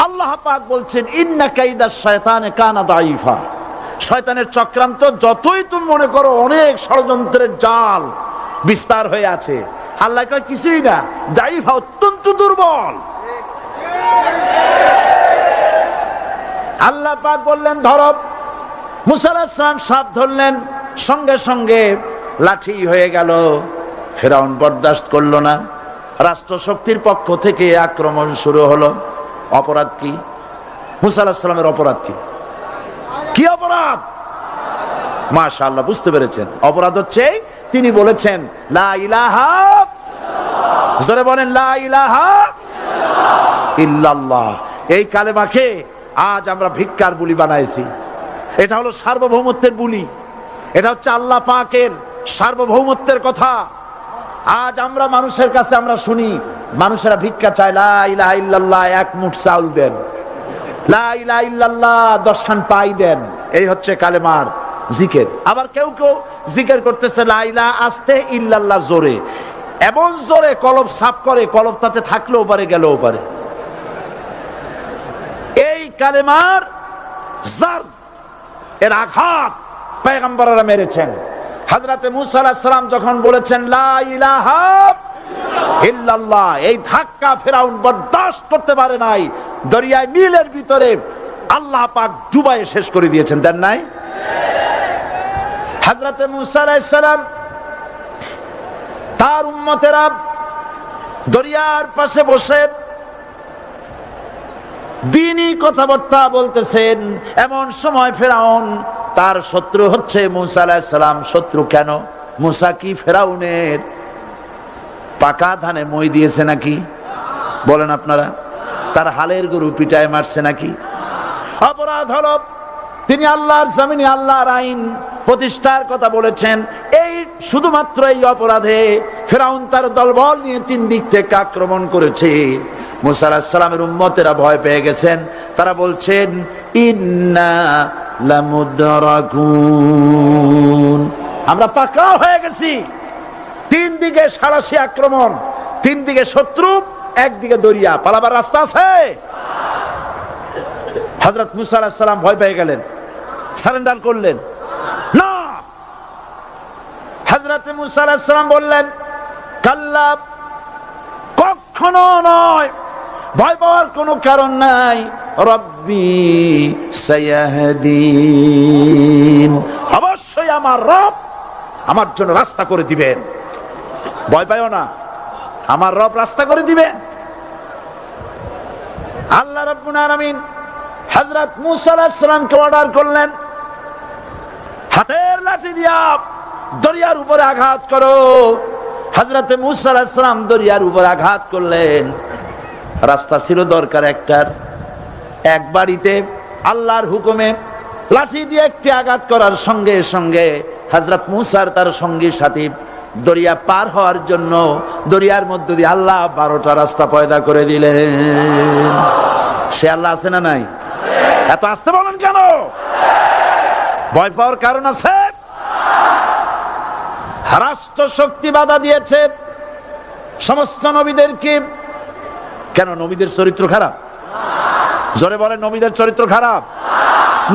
Speaker 1: আল্লাহ পাক বলছেন ইন্না কাইদাশ শায়তানে কানা দাঈফা, শয়তানের চক্রান্ত যতই তুমি মনে করো অনেক ষড়যন্ত্রের জাল বিস্তার হয়ে আছে, আল্লাহ কয় কিছুই না, দাঈফা, অত্যন্ত দুর্বল। আল্লাহ পাক বললেন ধরো। মুসা আলাইহিস সালাম সাপ ধরলেন, সঙ্গে সঙ্গে লাঠি হয়ে গেল। ফিরআউন বরদাস্ত করল না, রাষ্ট্রশক্তির পক্ষ থেকে আক্রমণ শুরু হলো। অপরাধ কি? মুসা আলাইহিস সালামের অপরাধ কি? কি অপরাধ? মাশাআল্লাহ, বুঝতে পেরেছেন। অপরাধ হচ্ছে তিনি বলেছেন লা ইলাহা, জোরে বলেন লা ইলাহা ইল্লাল্লাহ। এই কালেমাকে আজ আমরা ভিক্ষার বুলি বানাইছি। এটা হলো সার্বভৌমত্বের বুলি, এটা হচ্ছে আল্লাহ পাকের সার্বভৌমত্বের কথা। আজ আমরা মানুষের কাছে আমরা শুনি, মানুষেরা ভিক্ষা চায়, লা ইলাহা ইল্লাল্লাহ, এক মুঠ চাউল দেন, লা ইলাহা ইল্লাল্লাহ 10 খান পাই দেন। এই হচ্ছে কালেমার জিকির। আবার কেউ কেউ জিকির করতেছে লা ইলাহা আস্তে, ইল্লাল্লাহ জোরে, এমন জোরে কলব সাফ করে, কলব তাতে থাকলেও পারে গেলেও পারে। এই কালেমার জার, এর আঘাত পয়গম্বররা মেরেছেন। হযরত মূসা আলাইহিস সালাম যখন বলেছেন লা ইলাহা ইল্লাল্লাহ, এই ধাক্কা ফেরাউন বরদাস্ত করতে পারে নাই। দরিয়ায় নীলের ভিতরে আল্লাহ পাক ডুবাইয়ে শেষ করে দিয়েছেন, দেন নাই? হযরত মূসা আলাইহিস সালাম তার উম্মতেরা দরিয়ার পাশে বসে দ্বীনি কথাবার্তা বলতেছেন। এমন সময় ফেরাউন, তার শত্রু হচ্ছে মূসা আলাইহিস সালাম। শত্রু কেন? মূসা কি ফেরাউনের পাকা ধানে মই দিয়েছে নাকি? বলেন আপনারা। তার হালের গরু পিটায় মারছে নাকি? অপরাধ হলো তিনি আল্লাহর জমিনে আল্লাহর আইন প্রতিষ্ঠার কথা বলেছেন। এই শুধুমাত্র এই অপরাধে ফেরাউন তার দলবল নিয়ে 3 দিক থেকে আক্রমণ করেছে। মূসা আলাইহিস সালামের উম্মতেরা ভয় পেয়ে গেছেন। তারা বলছেন ইন্না লামুদরাকুন, আমরা পাকড়াও হয়ে গেছি। 3 দিকে সাড়াশি আক্রমণ, 3 দিকে শত্রু, একদিকে দরিয়া, পালাবার রাস্তা আছে? হযরত মূসা আলাইহিস সালাম ভয় পেয়ে গেলেন, সারেন্ডার করলেন না। হযরত মূসা আলাইহিস সালাম বললেন কাল্লা, কখনো নয়, ভয় পাওয়ার কোনো কারণ নাই। রব্বি সায়াহদিন, অবশ্যই আমার রব আমার জন্য রাস্তা করে দিবেন। ভয় পাইও না, আমার রব রাস্তা করে দিবেন। আল্লাহ রাব্বুল আলামিন হযরত মূসা আলাইহিস সালামকে অর্ডার করলেন, হাতের লাঠি দিয়া দরিয়ার উপরে আঘাত করো। হযরত মূসা আলাইহিস সালাম দরিয়ার উপরে আঘাত করলেন। রাস্তা ছিল দরকার একটার, এক বাড়িতে আল্লাহর হুকুমে লাঠি দিয়ে একটি আঘাত করার সঙ্গে সঙ্গে হযরত মূসার তার সঙ্গী সাথী দরিয়া পার হওয়ার জন্য দরিয়ার মধ্যে দিয়ে আল্লাহ 12টা রাস্তা পয়দা করে দিলেন। সে আল্লাহ আছে না নাই? এত আসতে বলেন কেন? ভয় পাওয়ার কারণ আছে? রাষ্ট্র শক্তি বাধা দিয়েছে সমস্ত নবীদেরকে। কেন? নবীদের চরিত্র খারাপ? জোরে বলেন, নবীদের চরিত্র খারাপ?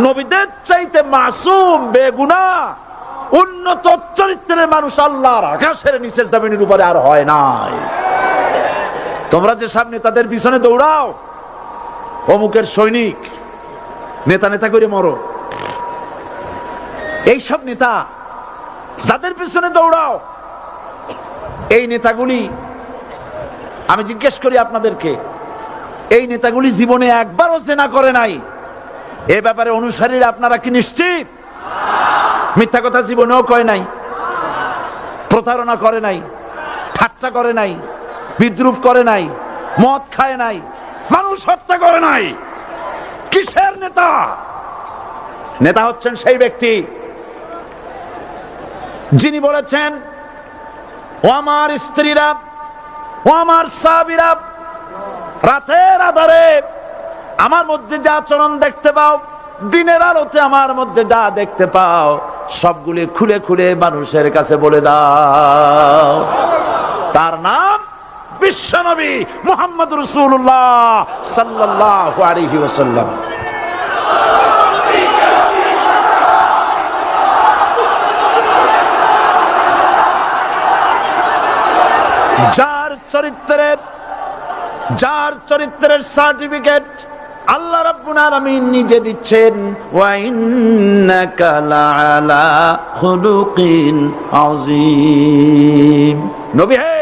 Speaker 1: নবীদের চাইতে মাসুম বেগুনাহ উন্নত চরিত্রের মানুষ আল্লাহর আকাশের নিচে জমিনের উপরে আর হয় নাই। তোমরা যে সব নেতাদের পিছনে দৌড়াও, অমুকের সৈনিক, নেতা নেতা করে মরো, এইসব নেতা যাদের পিছনে দৌড়াও, এই নেতাগুলি, আমি জিজ্ঞেস করি আপনাদেরকে, এই নেতাগুলি জীবনে একবারও জেনা করে নাই। এ ব্যাপারে অনুসারীরা আপনারা কি নিশ্চিত? মিথ্যা কথা জীবনেও কয় নাই, প্রতারণা করে নাই, ঠাট্টা করে নাই, বিদ্রুপ করে নাই, মদ খায় নাই, মানুষ হত্যা করে নাই। কিসের নেতা? নেতা হচ্ছেন সেই ব্যক্তি যিনি বলেছেন, ও আমার স্ত্রীরা, ও আমার সাহাবীরা, রাতের আধারে আমার মধ্যে যা আচরণ দেখতে পাও, দিনের আলোতে আমার মধ্যে যা দেখতে পাও, সবগুলি খুলে খুলে মানুষের কাছে বলে দাও। তার নাম বিশ্বনবী মুহাম্মদ রাসূলুল্লাহ সাল্লাল্লাহু আলাইহি ওয়াসাল্লাম। যার চরিত্রের সার্টিফিকেট আল্লাহ রাব্বুল আলামিন নিজে দিচ্ছেন, ওয়া ইন্নাকা লাআলা খুলুকিন আযীম। নবী হে,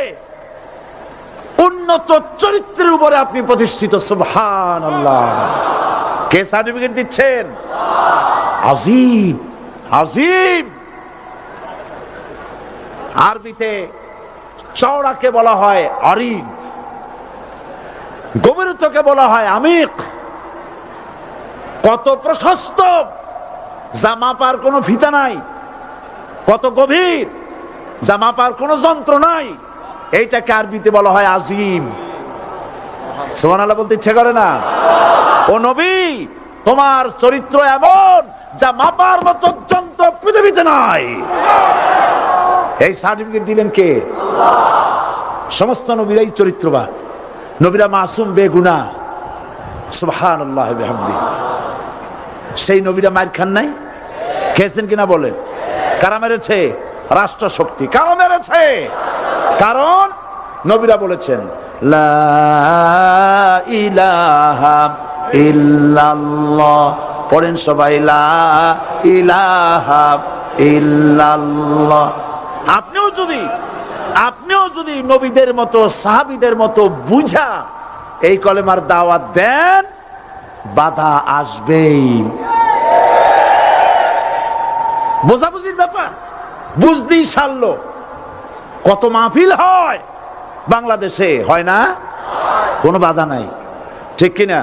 Speaker 1: উন্নত চরিত্রের উপরে আপনি প্রতিষ্ঠিত। সুবহানাল্লাহ। কে সার্টিফিকেট দিচ্ছেন? আযীম, আযীম। আরবিতে চওড়াকে বলা হয় আরিদ, গভীরতাকে বলা হয় আমিক। কত প্রশস্ত, যা মাপার কোনো ফিতা নাই, কত গভীর, যা মাপার কোনো যন্ত্র নাই, এইটাকে আরবিতে বলা হয় আজিম। সুবহানাল্লাহ বলতে ইচ্ছে করে না? ও নবী, তোমার চরিত্র এমন যা মাপার মতো যন্ত্র পৃথিবীতে নাই। এই সার্টিফিকেট দিলেন কে? সমস্ত নবীরাই চরিত্রবান, নবীরা মাসুম বেগুনাহ। সুবহানাল্লাহ ওয়া বিহামদিহি। সেই নবীরা মার খান নাই? খেয়েছেন কিনা বলেন? কারা মেরেছে? রাষ্ট্র শক্তি। কারণ মেরেছে, কারণ নবীরা বলেছেন লা ইলাহা ইল্লাল্লাহ। পড়েন সবাই লা ইলাহা ইল্লাল্লাহ। আপনিও যদি নবীদের মতো সাহাবীদের মতো বুঝা এই কলেমার দাওয়াত দেন, বাধা আসবেই। বোঝাবুঝির ব্যাপার, বুঝতেই সারলো। কত মাহফিল হয় বাংলাদেশে, হয় না? কোনো বাধা নাই, ঠিক কিনা?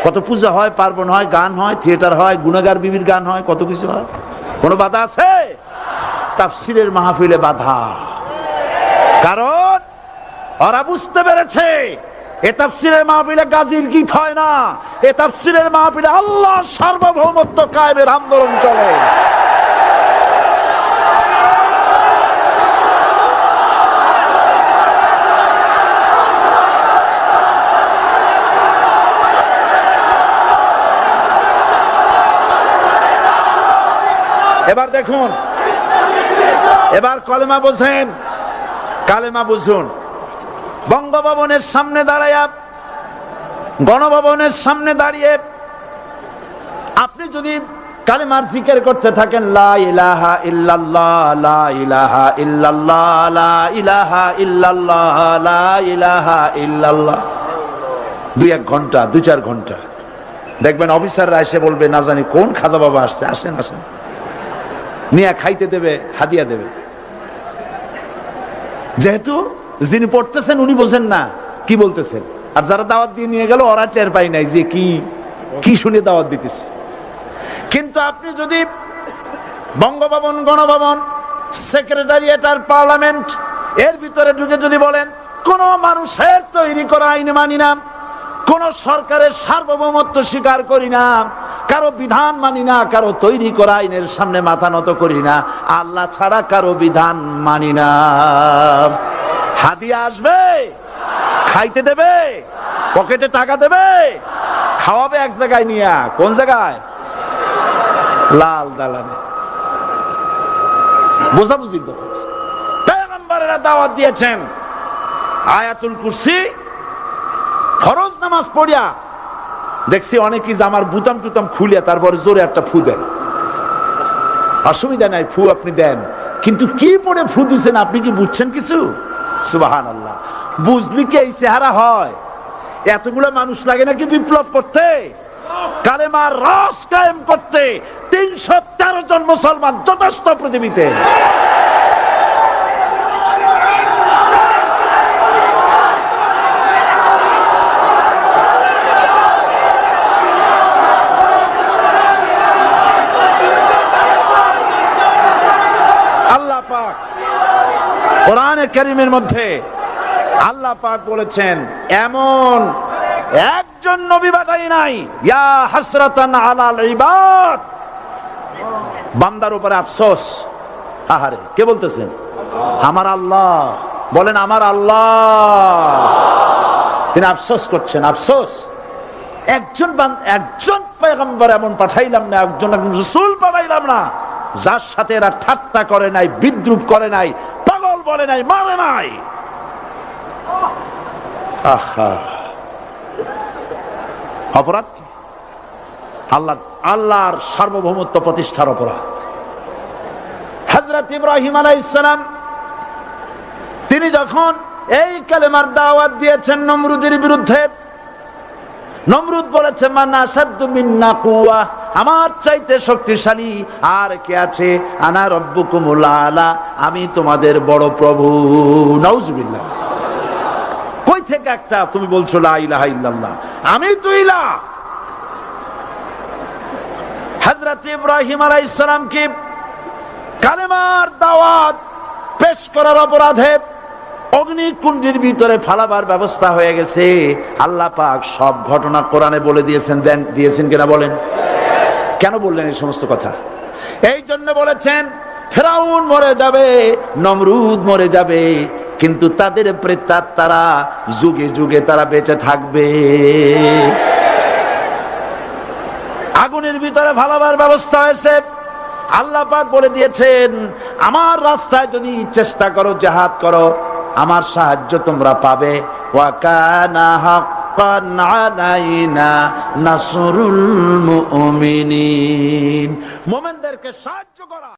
Speaker 1: কত পূজা হয়, পার্বণ হয়, গান হয়, থিয়েটার হয়, গুনাগার বিবির গান হয়, কত কিছু হয়। কোনো বাধা আছে? তাফসীরের মাহফিলে বাধা। কারণ ওরা বুঝতে পেরেছে এ তাফসীরের মাহফিলে গাজীর গীত হয় না, এ তাফসীরের মাহফিলে আল্লাহর সার্বভৌমত্ব কায়েমের আন্দোলন চলে। এবার দেখুন, এবার কলেমা বোঝেন, কালেমা বুঝুন। বঙ্গভবনের সামনে দাঁড়াইয়া, গণভবনের সামনে দাঁড়িয়ে আপনি যদি কালেমার জিকির করতে থাকেন লা ইলাহা ইল্লাল্লাহ, লা ইলাহা ইল্লাল্লাহ, লা ইলাহা ইল্লাল্লাহ, লা ইলাহা ইল্লাল্লাহ, 2-1 ঘন্টা, 2-4 ঘন্টা, দেখবেন অফিসাররা এসে বলবে না জানি কোন খাজা বাবা আসছে, আসেন আসেন, নিয়ে খাইতে দেবে, হাদিয়া দেবে। যেহেতু যিনি পড়তেছেন উনি বোঝেন না কি বলতেছেন, আর যারা দাওয়াত দিয়ে নিয়ে গেল ওরা টের পাই নাই যে কি শুনে দাওয়াত দিতেছে। কিন্তু আপনি যদি বঙ্গভবন, গণভবন, সেক্রেটারিয়েট আর পার্লামেন্ট এর ভিতরে ঢুকে যদি বলেন কোন মানুষের তৈরি করা আইন মানি না, কোন সরকারের সার্বভৌমত্ব স্বীকার করি না, কারো বিধান মানি না, কারো তৈরি করা আইনের সামনে মাথা নত করি না, আল্লাহ ছাড়া কারো বিধান মানি না, হাদিয়া আসবে, খাইতে দেবে, পকেটে টাকা দেবে, খাওয়াবে এক জায়গায় নিয়ে, কোন জায়গায়? লাল দালানে। বোঝাবুঝি তো পয়গম্বরেরা দাওয়াত দিয়েছেন আয়াতুল কুরসি ফরজ নামাজ পড়িয়া। দেখছি অনেকেই জামার বুতাম টুতাম খুলিয়া তারপরে জোরে একটা ফু দেন। অসুবিধা নাই, ফু আপনি দেন, কিন্তু কি পড়ে ফু দিচ্ছেন আপনি কি বুঝছেন কিছু? সুবহানাল্লাহ। বুঝলি কি এই চেহারা হয়? এতগুলো মানুষ লাগে নাকি বিপ্লব করতে, কালেমার রস কায়েম করতে? 313 জন মুসলমান যথেষ্ট পৃথিবীতে। আল্লাহ পাক কোরআনে কারীমের মধ্যে আল্লাহ পাক বলেছেন এমন একজন নবী পাঠাই নাই, ইয়া হাসরাতান আলাল ইবাদ, বান্দার উপরে আফসোস। আহারে, কে বলতেছেন? আমার আল্লাহ। বলেন আমার আল্লাহ, তিনি আফসোস করছেন। আফসোস, একজন পয়গম্বর এমন পাঠাইলাম না, একজন রাসূল পাঠাইলাম না যার সাথে এরা ঠাট্টা করে নাই, বিদ্রুপ করে নাই, পাগল বলে নাই, মারে নাই। আহা, অপরাধ আল্লাহর সার্বভৌমত্ব প্রতিষ্ঠার অপরাধ। হযরত ইব্রাহিম আলাইহিস সালাম তিনি যখন এই কালেমার দাওয়াত দিয়েছেন নমরুদের বিরুদ্ধে, নমরুদ বলেছে মান আশাদ্দু মিন্না কুওয়া, আমার চাইতে শক্তিশালী আর কে আছে? আনা রব্বুকুমুল আলা, আমি তোমাদের বড় প্রভু। নাউজুবিল্লাহ। কই থেকে একটা তুমি বলছো লা ইলাহা ইল্লাল্লাহ, আমি তো ইলাহ। হযরত ইব্রাহিম আলাইহিস সালাম কি কালেমার দাওয়াত পেশ করার অপরাধে অগ্নিকুণ্ডের ভিতরে ফালাবার ব্যবস্থা হয়ে গেছে। আল্লাহ পাক সব ঘটনা কোরআনে বলে দিয়েছেন কিনা বলেন? কেন বললেন এই সমস্ত কথা? এই জন্য বলেছেন ফেরাউন মরে যাবে, নমরুদ মরে যাবে, কিন্তু তাদের প্রেতাত্মারা যুগে যুগে তারা বেঁচে থাকবে। আগুনের ভিতরে ফালাবার ব্যবস্থা হয়েছে, আল্লাহ পাক বলে দিয়েছেন, আমার রাস্তায় যদি চেষ্টা করো, জিহাদ করো, আমার সাহায্য তোমরা পাবে। ওয়া কানা হাক্কান আলাইনা নাসরুল মুমিনিন, মুমিনদেরকে সাহায্য করা।